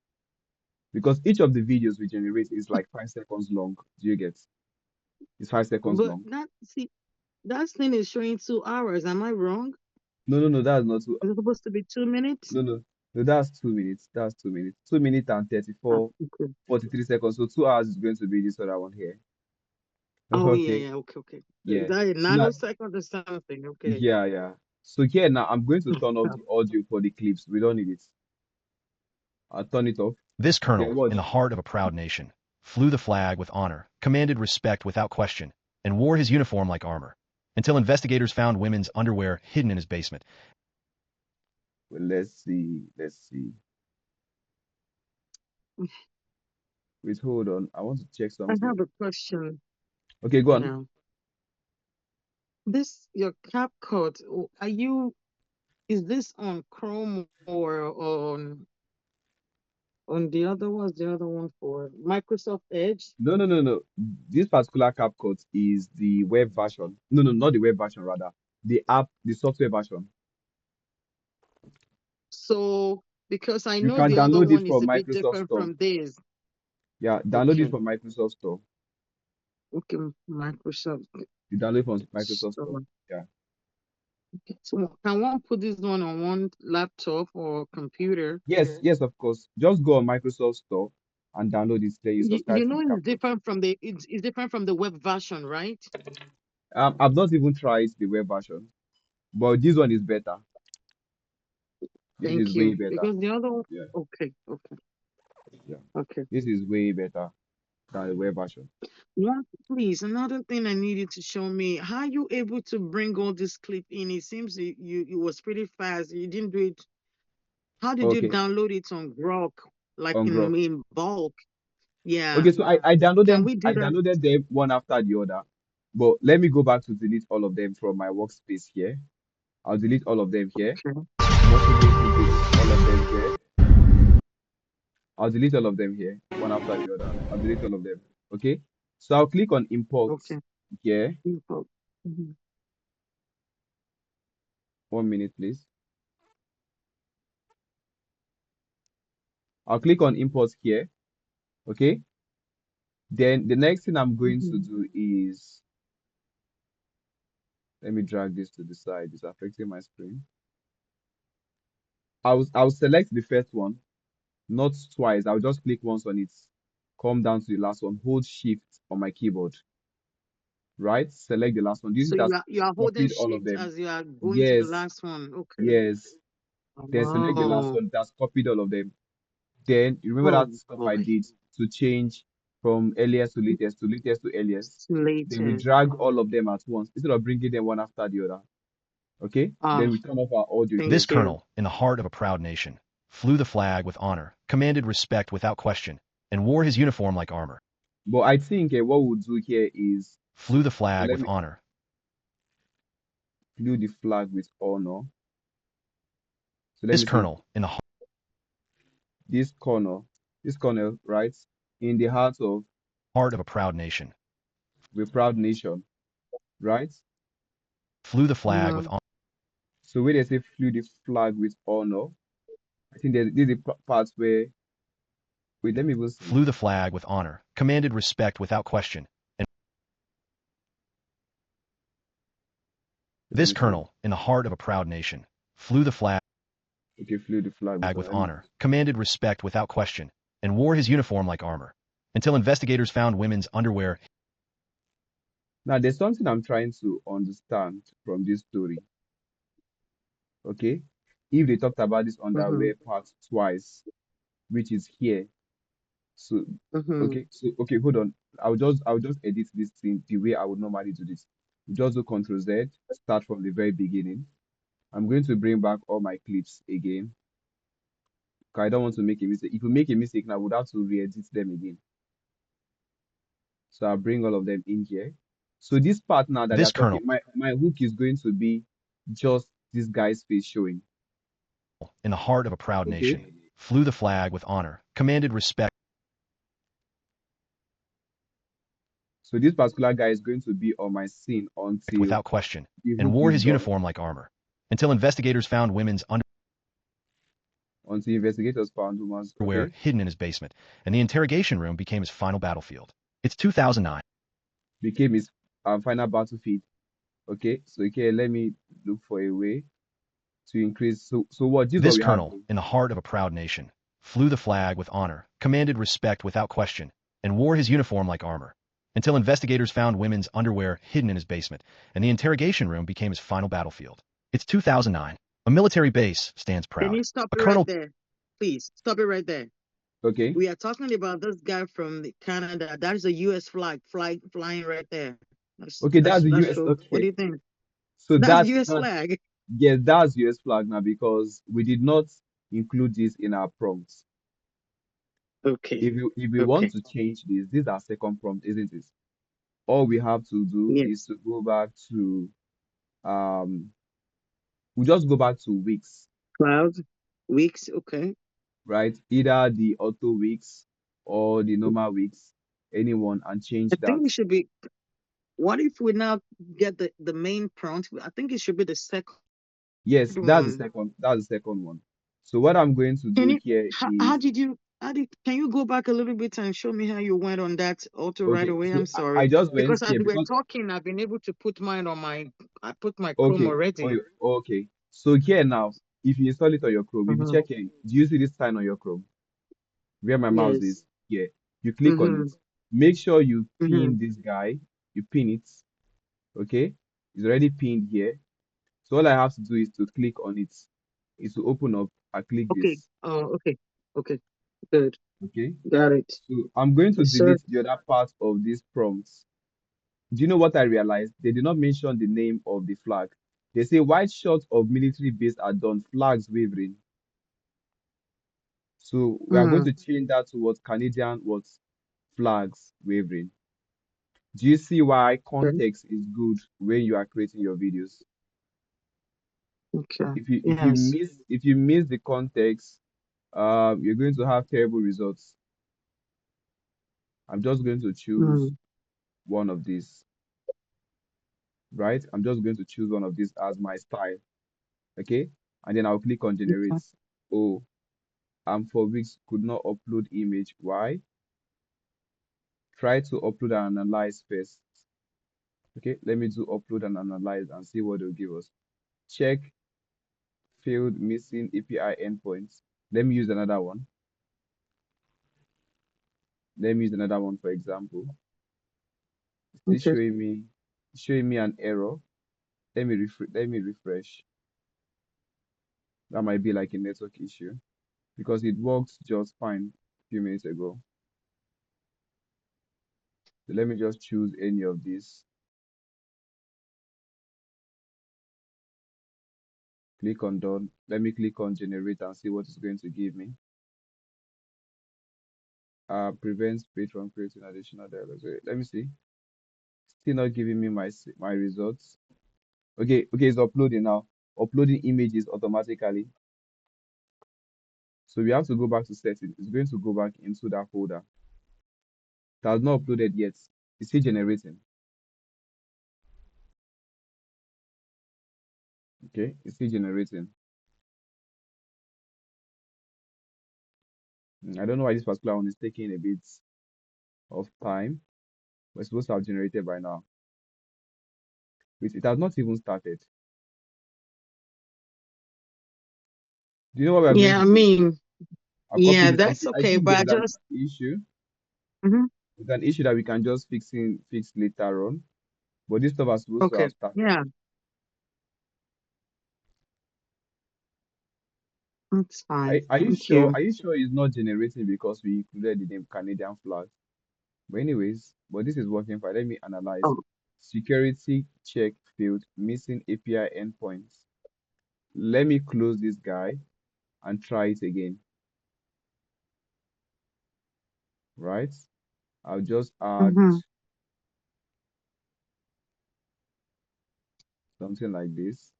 Because each of the videos we generate is like 5 seconds long. Do you get? It's 5 seconds But long. that thing is showing 2 hours. Am I wrong? No, that's not two. Is it supposed to be 2 minutes? No, that's 2 minutes. That's 2 minutes. 2 minutes and Ah, 34 okay. 43 seconds. So 2 hours is going to be this other one here. Oh yeah, Okay. yeah, okay. Is Yeah. that a So now, nanosecond or something? Okay. yeah. So here now, I'm going to turn off the audio for the clips. We don't need it. I'll turn it off. This Then colonel, in watch. the heart of a proud nation, flew the flag with honor, commanded respect without question, and wore his uniform like armor, until investigators found women's underwear hidden in his basement. Well, let's see. Let's see. Wait, hold on. I want to check I something. have a question Okay, go on. now. This your CapCut, is this on Chrome or on the other what's the other one for Microsoft Edge? No. This particular CapCut is the web version. No, not the web version, rather. The app, the software version. So because I You know can the other download it one is from a bit Microsoft different Store. from this. Yeah, download it Okay. from Microsoft Store. Okay, Microsoft You download it from Microsoft Store. Store. Yeah. So can one put this one on one laptop or computer? Yes, of course. Just go on Microsoft Store and download it. Then you subscribe You to know the it's CapCut. different from the it's different from the web version, right? I've not even tried the web version, but this one is better. This is Thank way you. better. Because the other one, Yeah, okay, yeah. okay. This is way better than the web version. One, please, another thing I need you to show me how you able to bring all this clip in. It seems you was pretty fast. You didn't do it. How did you Okay, download it on Grok, like on Grok. in bulk? Yeah. Okay, so I Can downloaded we do I that? downloaded them one after the other. But let me go back to delete all of them from my workspace here. I'll delete all of them here. Okay. I'm also going to delete all of them here. I'll delete all of them here, one after the other. I'll delete all of them. Okay. So I'll click on import Okay. here. Info. Mhm. 1 minute, please. I'll click on import here. Okay. Then the next thing I'm going to Mhm. do is, let me drag this to the side. It's affecting my screen. I'll select the first one, not twice. I'll just click once on it. Come down to the last one. Hold shift on my keyboard. Right? Select the last one. Do you see So that's you are holding copied all of shift them? as you are going to the Yes. last one. Okay. Yes. Then select the last Oh, one. That's copied all of them. Then you remember oh that stuff I boy. did to change from earliest to latest to earliest. It's Then we latest. drag all of them at once instead of bringing them one after the other. Okay? Then Ah, we turn off our audio thank here. This you. colonel, in the heart of a proud nation, flew the flag with honor, commanded respect without question, and wore his uniform like armor. But I think what we'll do here is, Flew the so flag let with me honor. flew the flag with honor. So let This me see colonel, in the this corner, right? In the heart of heart of a proud nation, a proud nation, right? flew the flag with Mm-hmm. honor. So when they say flew the flag with honor, I think there's the part where, wait, let me even see. Flew the flag with honor, commanded respect without question, and Let this me see. colonel, in the heart of a proud nation, flew the flag Okay, flew the flag with with honor. Let me honor, commanded respect without question, and wore his uniform like armor, until investigators found women's underwear. Now, there's something I'm trying to understand from this story. Okay, if they talked about this Mm-hmm. underwear part twice, which is here, so Mm-hmm. okay, hold on. I'll just edit this thing the way I would normally do this. You just do Control Z, start from the very beginning. I'm going to bring back all my clips again, 'cause I don't want to make a mistake. If you make a mistake, now I would have to re-edit them again. So I'll bring all of them in here. So this part now that they're This colonel, talking, my hook is going to be just this guy's face showing. in the heart of a proud Okay. nation, flew the flag with honor, commanded respect So this particular guy is going to be on my scene until without question, the and hook wore is his done, uniform like armor, until investigators found women's until investigators found humans. underwear Okay. hidden in his basement, and the interrogation room became his final battlefield. It's 2009. Became his final battlefield. Okay. So okay, let me look for a way to increase. So what? This is what This we have colonel, here. in the heart of a proud nation, flew the flag with honor, commanded respect without question, and wore his uniform like armor, until investigators found women's underwear hidden in his basement, and the interrogation room became his final battlefield. It's 2009. A military base stands Can proud. you stop A it right colonel there? Please stop it right there. Okay. We are talking about this guy from Canada. That's a U.S. flying right there. Okay. That's the That's US. true. What Okay. do you think? So That's that's U.S. that. flag. Yes, that's US flag now because we did not include this in our prompts. Okay. If we want Okay. to change this is our second prompt, isn't it? All we have to do is Yes. to go back to um we just go back to weeks, Clouds. Weeks. Okay. right? Either the auto weeks or the normal weeks, anyone, and I change that. think it should be. What if we now get the main prompt? I think it should be the second Yes, one. that's the second one. So what I'm going to Can do you? here How is did you? Adi, can you go back a little bit and show me how you went on that auto right Okay, away? so I'm I sorry. just went Because as here we were because talking, I've been able to put mine on I put my Chrome okay, already. okay. So here now, if you install it on your Chrome, if you Mm-hmm. check here, do you see this sign on your Chrome? Where my mouse Yes. is here. You click on Mm-hmm. it. Make sure you Mm-hmm. pin this guy. You pin it. Okay, it's already pinned here. So all I have to do is to click on it. Is to open up. I click Okay. this. Oh, okay. Okay. Good. Okay. Got it. So I'm going to Yes, sir. delete the other part of these prompts. Do you know what I realized? They did not mention the name of the flag. They say white shots of military base are done, flags wavering. So we are going Mm, to change that to what Canadian what flags wavering. Do you see why okay. context is good when you are creating your videos? Okay. If you Yes. miss the context, you're going to have terrible results. I'm just going to choose Mm, one of these, right? I'm just going to choose one of these as my style, okay? And then I'll click on generate. okay. Oh, for weeks could not upload image. Why? Try to upload and analyze first. Okay, let me do upload and analyze and see what they'll give us. Check failed missing API endpoints. Let me use another one. Let me use another one for example. It's Okay. showing me an error. Let me refresh. That might be like a network issue because it worked just fine a few minutes ago. So let me just choose any of these. Click on done. Let me click on generate and see what it's going to give me. Prevents page from creating additional dialogues. Wait, let me see. Still not giving me my results. Okay, it's uploading now. Uploading images automatically. So we have to go back to settings. It's going to go back into that folder. It has not uploaded yet. It's still generating. Okay, it's still generating. I don't know why this particular one is taking a bit of time. We're supposed to have generated by now. It has not even started. Do you know what we are going Yeah, to I do? mean, I'll copy yeah, this. that's I okay. think But there I is an just, issue. mhm. It's an issue that we can just fix later on. But this stuff was supposed to Okay. have started. Yeah, that's fine. Thank you. Are you sure it's not generating because we included the name Canadian flag? But anyways, but this is working fine. Let me analyze. Oh, Security check field, missing API endpoints. Let me close this guy and try it again, right? I'll just add mm-hmm. something like this.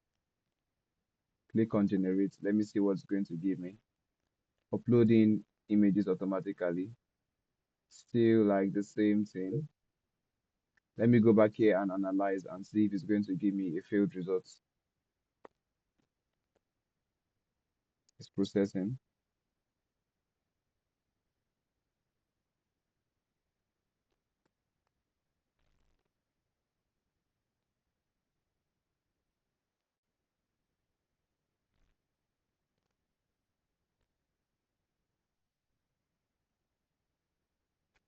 Click on generate. Let me see what's going to give me. Uploading images automatically. Still like the same thing. Let me go back here and analyze and see if it's going to give me a failed result. It's processing.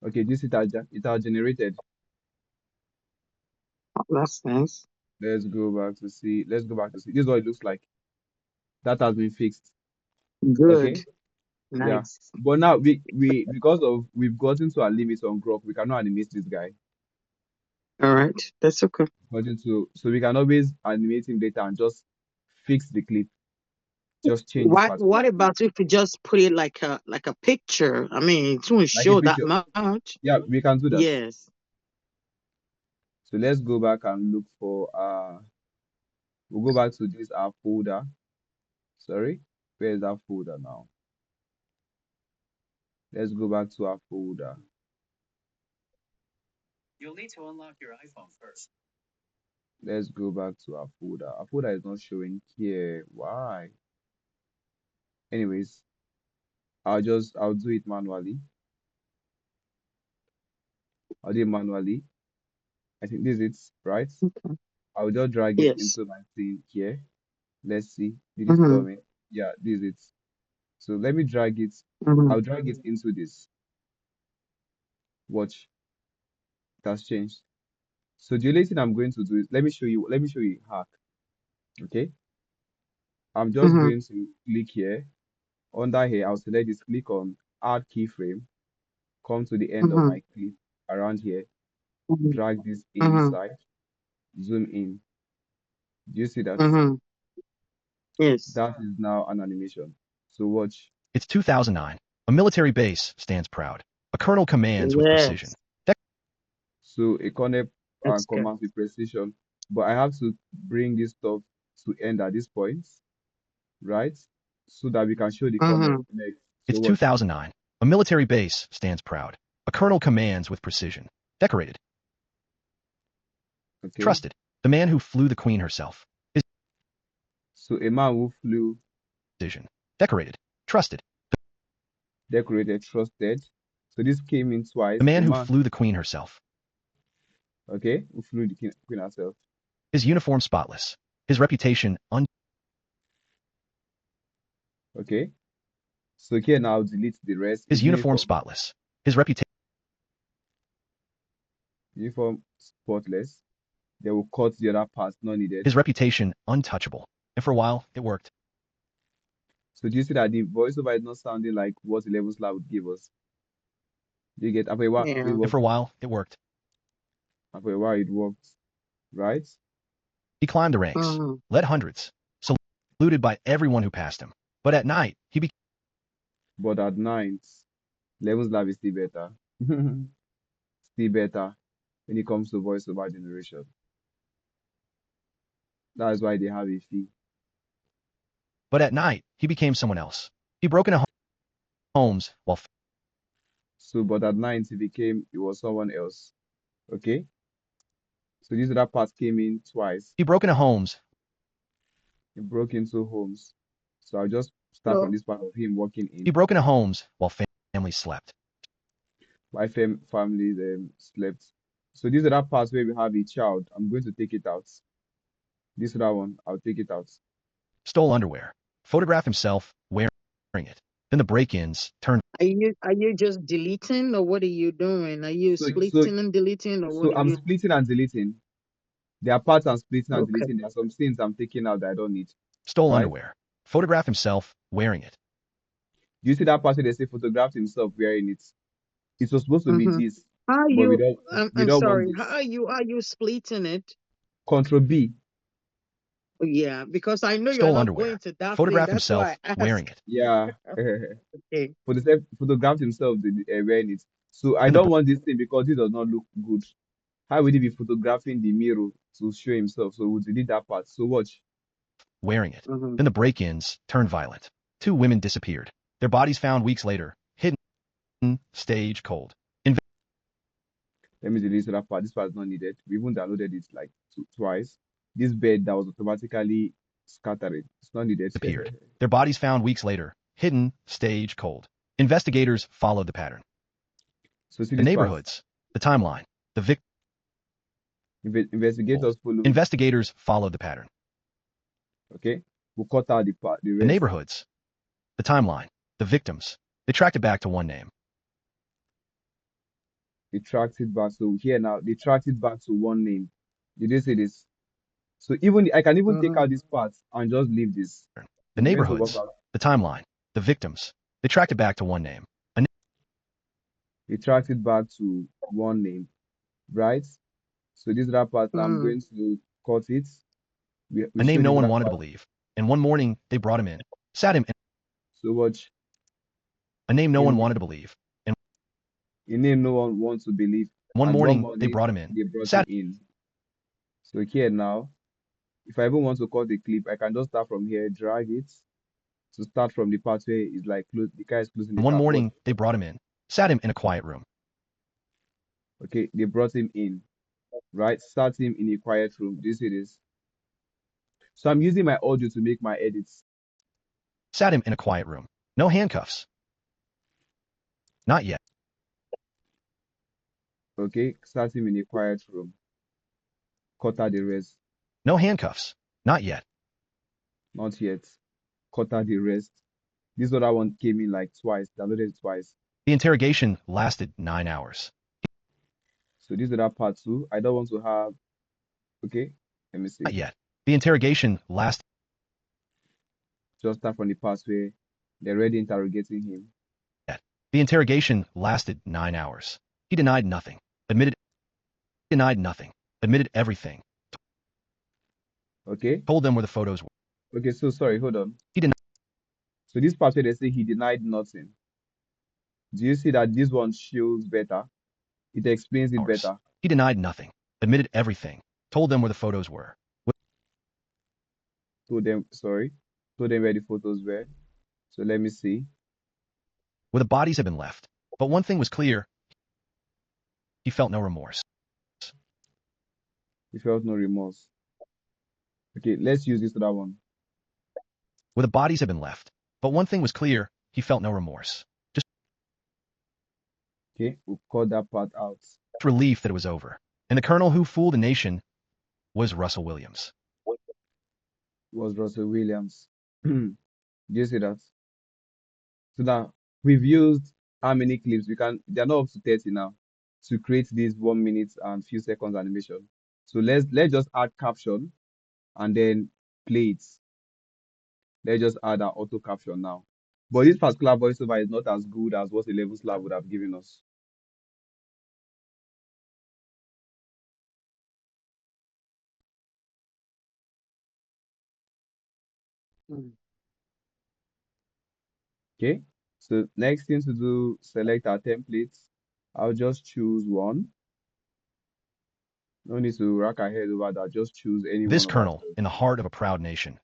Okay, this it has generated. Oh, that's nice. Let's go back to see. Let's go back to see. This is what it looks like. That has been fixed. Good. Okay. Yeah. Nice. But now because of we've gotten to our limits on Grok, we cannot animate this guy. All right. That's okay. So we can always animate him later and just fix the clip. Just change this What particular clip. about if we just put it like a picture? I mean, it won't Like a show that picture. much. Yeah, we can do that. Yes. So let's go back and look for we'll go back to this our folder. Sorry, where is our folder now? Let's go back to our folder. Let's go back to our folder. Our folder is not showing here. Why? Anyways, I'll do it manually. I'll do it manually. I think this is it, right? Okay. I'll just drag it Yes. into my thing here. Let's see. Did it Mm-hmm. come in? Yeah, this is it. So let me drag it. Mm-hmm. I'll drag it into this. Watch, it has changed. So the only thing I'm going to do is let me show you a hack. Okay. I'm just Mm-hmm. going to click here. Under here, I'll select this, click on add keyframe, come to the end of Mm-hmm. my clip around here, Mm-hmm. drag this Mm-hmm. inside, zoom in. Do you see that? Mm-hmm. Yes. That is now an animation. So watch. It's 2009. A military base stands proud. A colonel commands with precision. Yes. So a connect That's good. commands with precision, but I have to bring this stuff to end at this point, right? So that we can show the Mm-hmm. connect next. So It's watch. 2009. A military base stands proud. A colonel commands with precision. Decorated. Okay. Trusted. The man who flew the queen herself. His So a man who flew, precision. Decorated. Trusted. decorated, trusted. So this came in The twice. A man who man, flew the queen herself. okay, who flew the queen herself. His uniform spotless. His reputation Okay. So here now delete the rest. his His uniform uniform, spotless. His reputation uniform spotless. They will cut the other parts not needed. his reputation untouchable. And for a while it worked. So do you see that the voiceover is not sounding like what 11 slab would give us? Do you get after a while, Yeah. And for a while it worked. after a while it worked, right? He climbed the ranks, Mm-hmm. led hundreds, saluted by everyone who passed him. But at night he became But at night, 11 slab is still better. Still better when it comes to voiceover generation. That's why they have a fee. someone else. He broke into homes while So but at night it was someone else. Okay? So this other part came in twice. he broke into homes. He broke into homes. So I'll just start from So this part of him walking He in. broke into homes while families slept. My family slept. So this other part where we have a child, I'm going to take it out. This other one, I'll take it out. Stole underwear. Photographed himself wearing it. Then the break-ins turned are you just deleting or what are you doing? Are you So so splitting and deleting or what so are I'm you? splitting and deleting. There are parts I'm splitting and Okay. deleting. There are some things I'm taking out that I don't need. stole Right? underwear. Photographed himself wearing it. Do you see that part where they say photographed himself wearing it? It was supposed to be Mm-hmm. this, How are but you? we I'm don't want sorry. How this. are you splitting it? Control B. Oh, yeah, because I know you're Stole not underwear. going to that thing. Photographed That's why himself I wearing ask. it. Yeah. Okay. For the same photographed himself wearing it. So I Then the don't want this thing because it does not look good. How would he be photographing the mirror to show himself? So we'll delete that part. So watch. wearing it. Mm-hmm. Then the break-ins turned violent. 2 women disappeared. Their bodies found weeks later, hidden, stage cold. Let me delete that part. This part is not needed. We even downloaded it like twice. This bed that was automatically scattering. It's not needed. Disappeared. Their bodies found weeks later, hidden, stage cold. Investigators followed the pattern. So see The this part. neighborhoods, the timeline, the victim. Investigators follow. Investigators followed the pattern. Okay. We'll cut out the part, the The rest. neighborhoods, the timeline, the victims. They tracked it back to one name. They tracked it back. So here now, they tracked it back to one name. Did you see this? So even I can even take Mm-hmm. out this part and just leave this. The It's going to work neighborhoods, out. the timeline, the victims. They tracked it back to one name. They tracked it back to one name, right? So this other part, I'm Mm-hmm. going to cut it. We A name show no this one other wanted to part. believe. And one morning, they brought him in, sat him in So watch. a name no one In wanted to believe. And a name no one wants to believe. one And one morning, they morning brought him in, they brought him sat in. So here now, if I even want to cut the clip, I can just start from here, drag it to start from the part where it's like the guy is closing the and one car. Watch. morning, they brought him in, sat him in a quiet room. Okay, they brought him in, right? Sat him in a quiet room. Do you see this? So I'm using my audio to make my edits. Sat him in a quiet room. No handcuffs. Not yet. Okay, start him in a quiet room. Cut the rest. No handcuffs. Not yet. Not yet. Cut the rest. This other one came in like twice, downloaded it twice. The interrogation lasted 9 hours. So this other part two, I don't want to have, okay, let me see. Not yet. The interrogation lasted. Just start from the part where they're already interrogating him. The interrogation lasted 9 hours. He denied nothing. Admitted everything. Okay. Told them where the photos were. Okay, so sorry, hold on. He denied So this part where they say he denied nothing. Do you see that this one shows better? It explains it hours. better. He denied nothing. Admitted everything. Told them where the photos were. Told them where the photos were. So let me see. Where the bodies had been left. But one thing was clear. He felt no remorse. He felt no remorse. Okay, let's use this other one. Where the bodies had been left. But one thing was clear. He felt no remorse. Just Okay, we'll cut that part out. relief that it was over. And the colonel who fooled the nation was Russell Williams. Was Russell Williams. Do you see that? So now we've used how many clips we can, they're not up to 30 now, to create this 1 minute and few seconds animation. So let's just add caption and then play it. Let's just add an auto caption now. But this particular voiceover is not as good as what 11 Slab would have given us. Mm. Okay, so next thing to do, select our templates. I'll just choose one. No need to rack our head over that. Just choose any This one of our colonel 12. in the heart of a proud nation.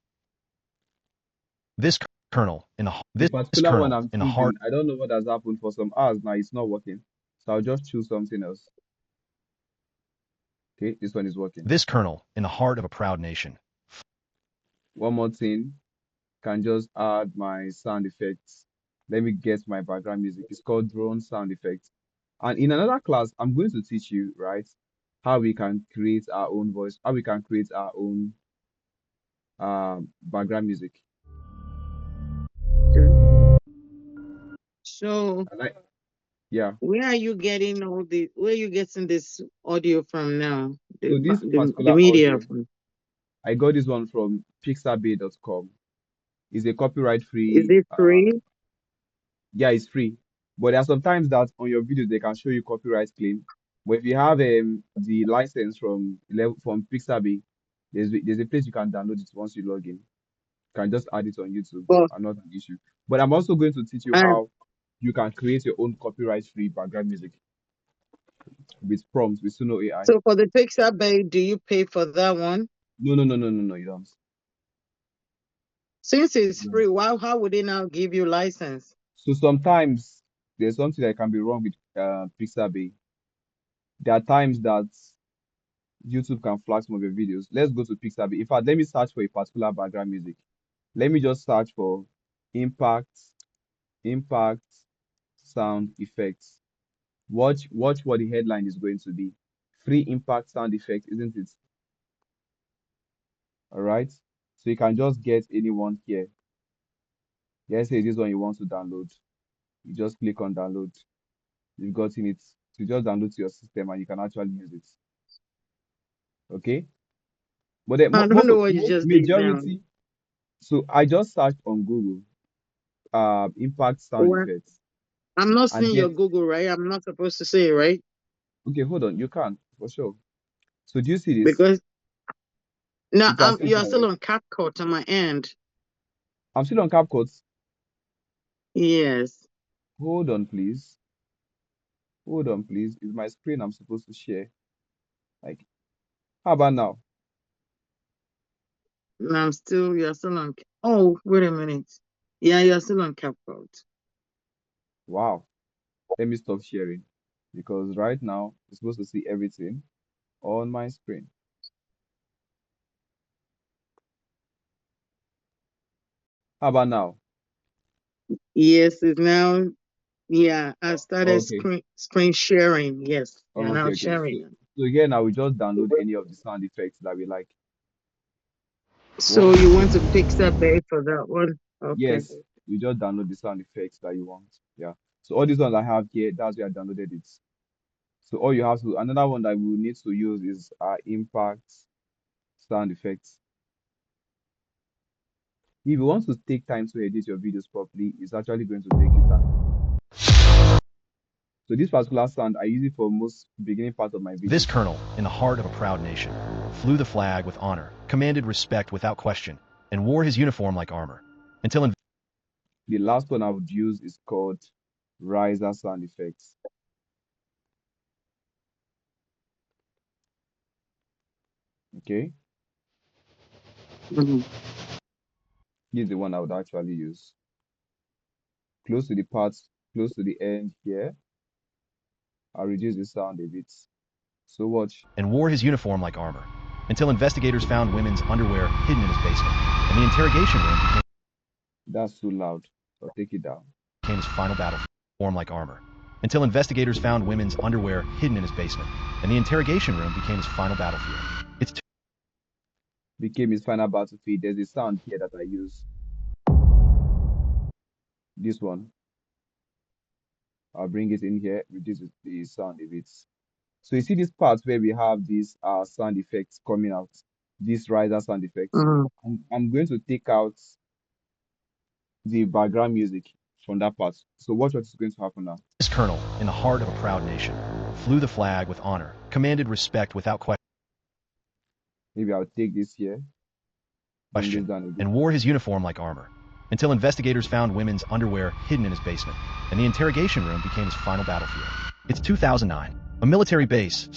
This colonel in the The this particular one colonel I'm in the heart. choosing, I don't know what has happened for some hours now. It's not working. So I'll just choose something else. Okay, this one is working. This colonel in the heart of a proud nation. One more thing, can just add my sound effects. Let me get my background music. It's called drone sound effects. And in another class, I'm going to teach you, right, how we can create our own voice, how we can create our own background music. Okay. So And yeah. where are you getting where are you getting this audio from now? So this The particular media audio, from? I got this one from pixabay.com. It's a copyright Is free, it free? yeah, it's free. But there are sometimes that on your videos they can show you copyright claim. But if you have the license from Pixabay, there's a place you can download it once you log in. You can just add it on YouTube But and not an issue. But I'm also going to teach you uh, how you can create your own copyright free background music with prompts with Suno AI. so for the Pixar Bay, do you pay for that one? No, you don't. Since it's No. free, how would they now give you license? So sometimes there's something that can be wrong with Pixabay. There are times that YouTube can flag some of your videos. Let's go to Pixabay. In fact, let me search for a particular background music. Let me just search for impact, impact sound effects. Watch what the headline is going to be. Free impact sound effect, isn't it? All right. So you can just get anyone here. Let's say this one you want to download. You just click on download. You've gotten it. So just download to your system and you can actually use it. Okay. But then I don't most know of what you just did now. majority. So I just searched on Google impact sound Well, effects. I'm not And seeing your then, Google, right? I'm not supposed to say it, right? okay, hold on, you can for sure. So do you see this? Because now You can see it you are now, still right? on CapCut on my end. I'm still on CapCut. Yes. Hold on, please. Hold on, please. Is my screen I'm supposed to share? Like, how about now? And you're still on. Oh, wait a minute. Yeah, you're still on CapCut. Wow. Let me stop sharing because right now you're supposed to see everything on my screen. How about now? Yes, it's now Yeah, I started Okay. screen sharing. Yes, we are now Okay. Okay. So, sharing it. so here now we just download any of the sound effects that we like. Once So we you pick want any to of the sound pixel effects, base for that one? Okay. yes, you just download the sound effects that you want. Yeah. So all these ones I have here, that's where I downloaded it. So all you have to, another one that we will need to use is impact sound effects. If you want to take time to edit your videos properly, it's actually going to take you time. So this particular sound, I use it for most beginning part of my This videos. colonel, in the heart of a proud nation, flew the flag with honor, commanded respect without question, and wore his uniform like armor, until The last one I would use is called riser sound effects. Okay, Mhm. this is the one I would actually use. Close to the parts, close to the end here, I'll reduce the sound a bit. So watch. and wore his uniform like armor, until investigators found women's underwear hidden in his basement, and the interrogation room That's too loud. So take it down. became his final battlefield, form like armor, until investigators found women's underwear hidden in his basement, and the interrogation room became his final battlefield. It's Became his final battlefield. There's a sound here that I use. This one. I'll bring it in here, reduce the sound a bit. So you see this part where we have these sound effects coming out, these riser sound effects. Mhm. I'm going to take out the background music from that part. So watch what is going to happen now. this colonel, in the heart of a proud nation, flew the flag with honor, commanded respect without Maybe I'll take this here, bring this question, down a bit. and wore his uniform like armor, until investigators found women's underwear hidden in his basement, and the interrogation room became his final battlefield. It's 2009. A military base.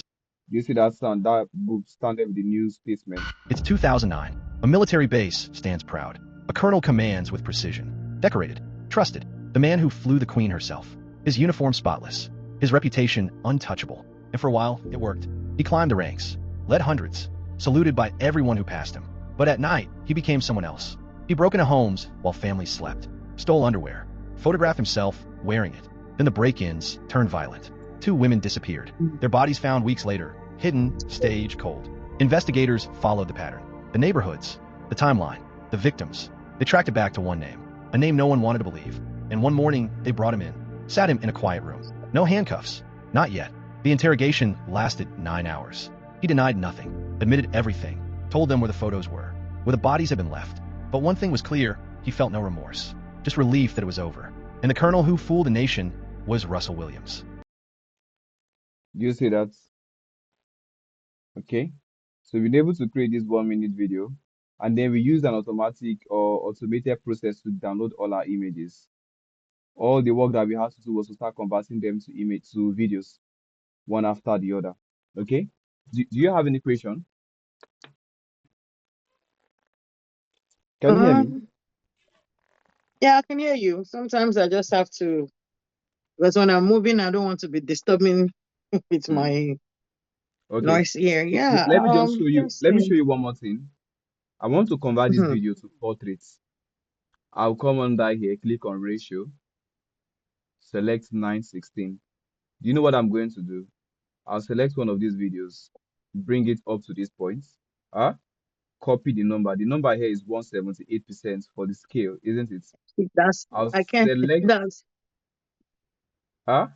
You see that sound? That book standard with the new statement. It's 2009. A military base stands proud. A colonel commands with precision. Decorated. Trusted. The man who flew the queen herself. His uniform spotless. His reputation untouchable. And for a while, it worked. He climbed the ranks. Led hundreds. Saluted by everyone who passed him. But at night, he became someone else. He broke into homes while families slept. Stole underwear. Photographed himself wearing it. Then the break-ins turned violent. 2 women disappeared. Their bodies found weeks later, hidden, stage cold. Investigators followed the pattern. The neighborhoods, the timeline, the victims. They tracked it back to one name, a name no one wanted to believe. And one morning, they brought him in, sat him in a quiet room. No handcuffs. Not yet. The interrogation lasted 9 hours. He denied nothing, admitted everything, told them where the photos were, where the bodies had been left. But one thing was clear, he felt no remorse, just relief that it was over. And the colonel who fooled the nation was Russell Williams. Do you see that? Okay. So we've been able to create this 1 minute video, and then we use an automatic or automated process to download all our images. All the work that we had to do was to start converting them to image to videos, one after the other. Okay. Do you have any question? Can you hear me? Um, yeah, I can hear you. Sometimes I just have to, because when I'm moving, I don't want to be disturbing with Hmm. my Okay. noise here. So Yeah. let me just show you. Just Let me show you one more thing. I want to convert this mhm. video to portraits. I'll come under here, click on ratio, select 9:16. Do you know what I'm going to do? I'll select one of these videos, bring it up to this point. Copy the number. The number here is 178% for the scale, isn't it? That's I'll I can't. select That's huh?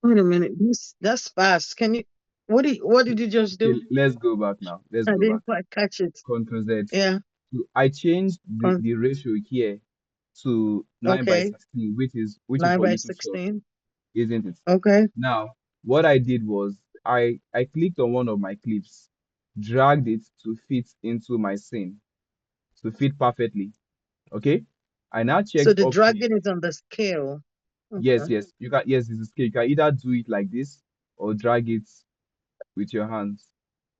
wait a minute. That's fast. Can you? What did you just Okay, do? let's go back now. Let's I go back. didn't quite catch it. Control Z. Yeah. So I changed Con- the ratio here to 9 by okay. 16, which is Nine for by YouTube Short, 16. isn't it? Okay. Now, what I did was I clicked on one of my clips, dragged it to fit into my scene, to fit perfectly. Okay. I now So checked the up here. dragon is on the scale. Yes, Okay. yes. You can, yes, it's a scale. You can either do it like this or drag it with your hands,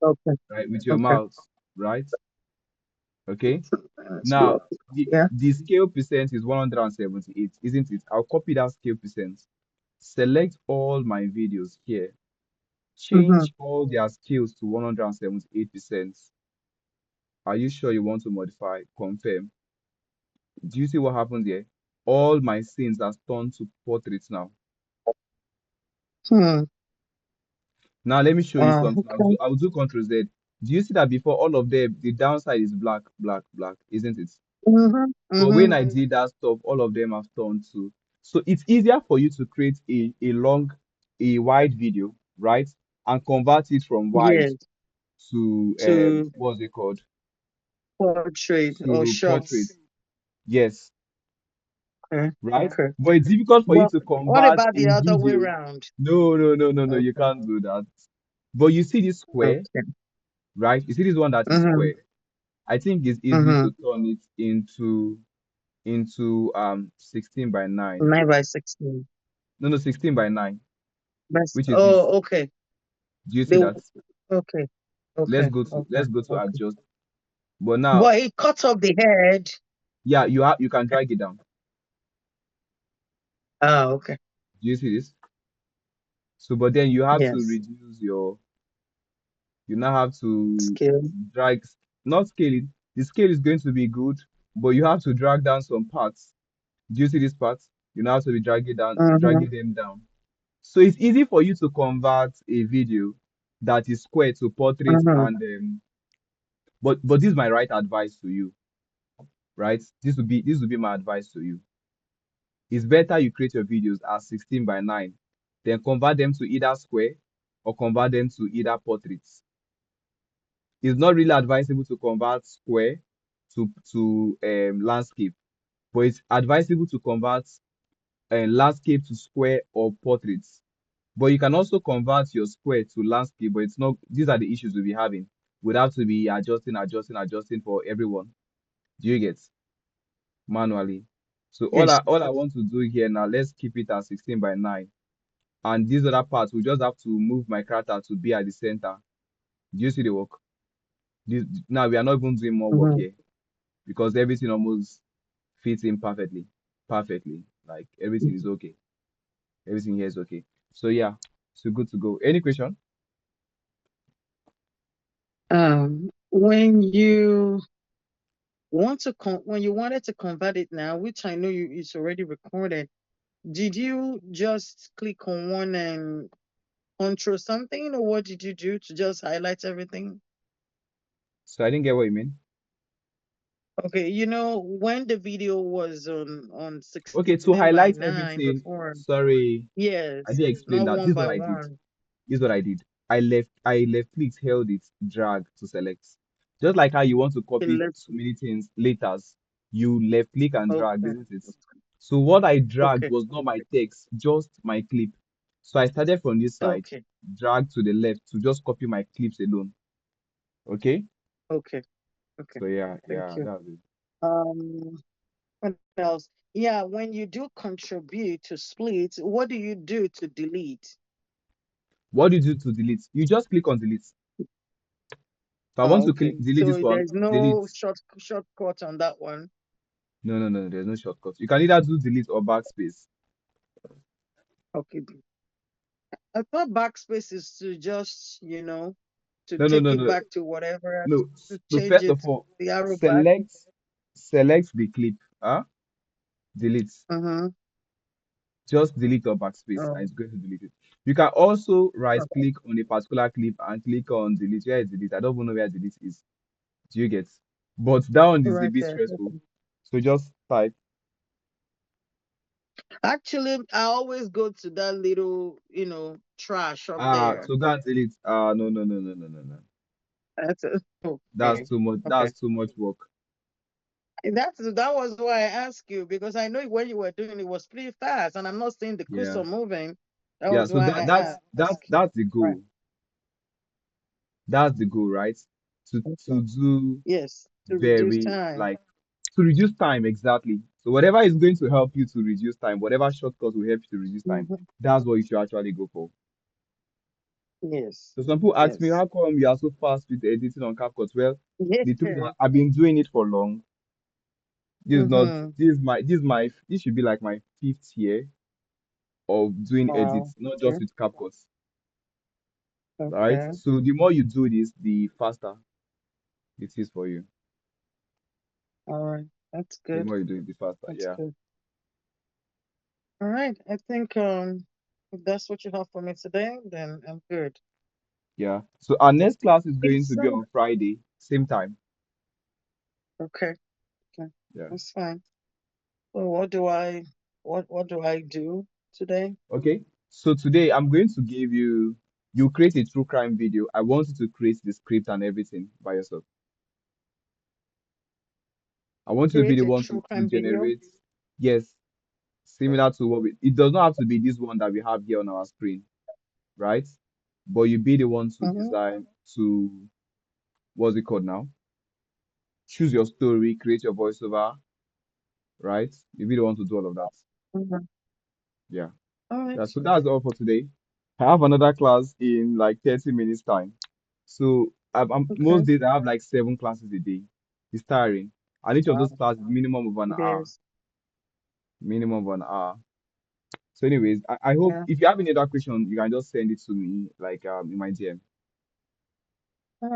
Okay. right? With your Okay. mouth, right? Okay. That's Now, good. Yeah. the scale percent is 178, isn't it? I'll copy that scale percent. Select all my videos here. Mm-hmm. Change all their scales to 178%. Are you sure you want to modify? Confirm. Do you see what happened here? All my scenes are turned to portraits now. Hmm. Now let me show you something. Okay. I'll do Control Z. Do you see that before all of them, the downside is black, black, black, isn't it? Mhm. But when Mhm. I did that stuff, all of them have turned to. So it's easier for you to create a wide video, right? And convert it from wide Yes. to To what's it called? portrait or To portrait. shots. Yes, Okay. right? Okay. But it's difficult for you But to what convert about a the other way video. around? No, no, no, no, no, you Okay. can't do that. But you see this square, Okay. right? You see this one that is Mhm. square. I think it's easy to Mhm. turn it into 16 by 9. 9 by 16. No, no, 16 by 9, That's which is this. oh okay. Do you see They that? okay. Let's Okay. go to Okay. let's go to Okay. adjust. But now, But it cuts off the head. yeah, you can drag it down. Ah, okay. Do you see this? So, but then you have to Yes. reduce you now have to Scale. drag, not scale it. The scale is going to be good, but you have to drag down some parts. Do you see this part? You now have to be Mhm. dragging them down. So it's easy for you to convert a video that is square to portrait Mhm. and but this is my right advice to you, right? This would be my advice to you. It's better you create your videos as 16 by 9, then convert them to either square or convert them to either portraits. It's not really advisable to convert square to landscape, but it's advisable to convert landscape to square or portraits. But you can also convert your square to landscape, but it's not, these are the issues we'll be having. We'd have to be adjusting for everyone. Do you get manually? So Yes. all I want to do here now, let's keep it at 16 by 9. And these other parts, we just have to move my character to be at the center. Do you see the work? Now we are not even doing more work Mhm. here because everything almost fits in perfectly. Perfectly. Like everything is okay. Everything here is okay. So yeah, so good to go. Any question? When you when you wanted to convert it now, which I know it's already recorded, did you just click on one and control something, or what did you do to just highlight everything? So I didn't get what you mean. Okay, when the video was on Okay, to 16 by highlight 9 everything. before, Sorry, I yes, didn't explain not that. This one is what by I did. one. This is what I did. I left clicked, held it, drag to select. Just like how you want to You copy left. so many things later, you left click and drag, Okay, isn't it? So what I dragged okay, was not my text, just my clip. So I started from this side, okay, drag to the left to just copy my clips alone. Okay? okay, okay. So yeah, Thank yeah, you. that's it. Um, what else? Yeah, when you do contribute to split, what do you do to delete? What do you do to delete? You just click on delete. If I want Oh, to okay. delete this So one, there's delete. no shortcut on that one. No, no, no, no, there's no shortcut. You can either do delete or backspace. Okay. I thought backspace is to just, to No, no, take no, it no, back to whatever, no. to No, change first it, of all, the arrow back. select the clip. Delete. Mm-hmm. Just delete or backspace, and Oh, it's going to delete it. You can also right okay. click on a particular clip and click on delete. Where is delete? I don't even know where delete is. Do you get? But that one is a Right bit there. stressful. So just type Actually, I always go to that little, trash up there. to go and delete. No, no, no, no, no, no, no. That's it. That's Okay. too much. Okay. That's too much work. That was why I asked you, because I know when you were doing it was pretty fast, and I'm not seeing the Yeah. cursor moving. That Yeah. was So why that I that's that's asked. that's the Right. goal. That's the goal, right? To Okay. do Yes, to reduce very time. like to reduce time exactly. So whatever is going to help you to reduce time, whatever shortcut will help you to reduce time, Mhm. that's what you should actually go for. Yes. So some people ask me, Yes. how come you are so fast with editing on CapCut? Well, Yes. the truth is that I've been doing it for long. This is not Mm-hmm. this should be like my fifth year of doing Wow. edits, not just Okay. with CapCut. Right? Okay. So the more you do this, the faster it is for you. All right. That's The good. more you do it, the faster. That's Yeah. good. All right. I think If that's what you have for me today, then I'm good. Yeah. So our next class is going to be So, on Friday, same time. okay, okay, Yeah. that's fine. So what do I do today? Okay. So today I'm going to give you, you create a true crime video. I want you to create the script and everything by yourself. I want you to be Create the a one true to crime video. generate, yes, similar to what we, it does not have to be this one that we have here on our screen, right? But you be the one to Mm-hmm. design, to, what's it called now? Choose your story, create your voiceover, right? You be the one to do all of that. Mm-hmm. Yeah. All right. So that's all for today. I have another class in like 30 minutes time. So most Okay. days I have like 7 classes a day. It's tiring. And each of those Wow. classes minimum of an hour. Yes. Minimum of an hour. So anyways, I hope Yeah. if you have any other question, you can just send it to me like in my DM. All right.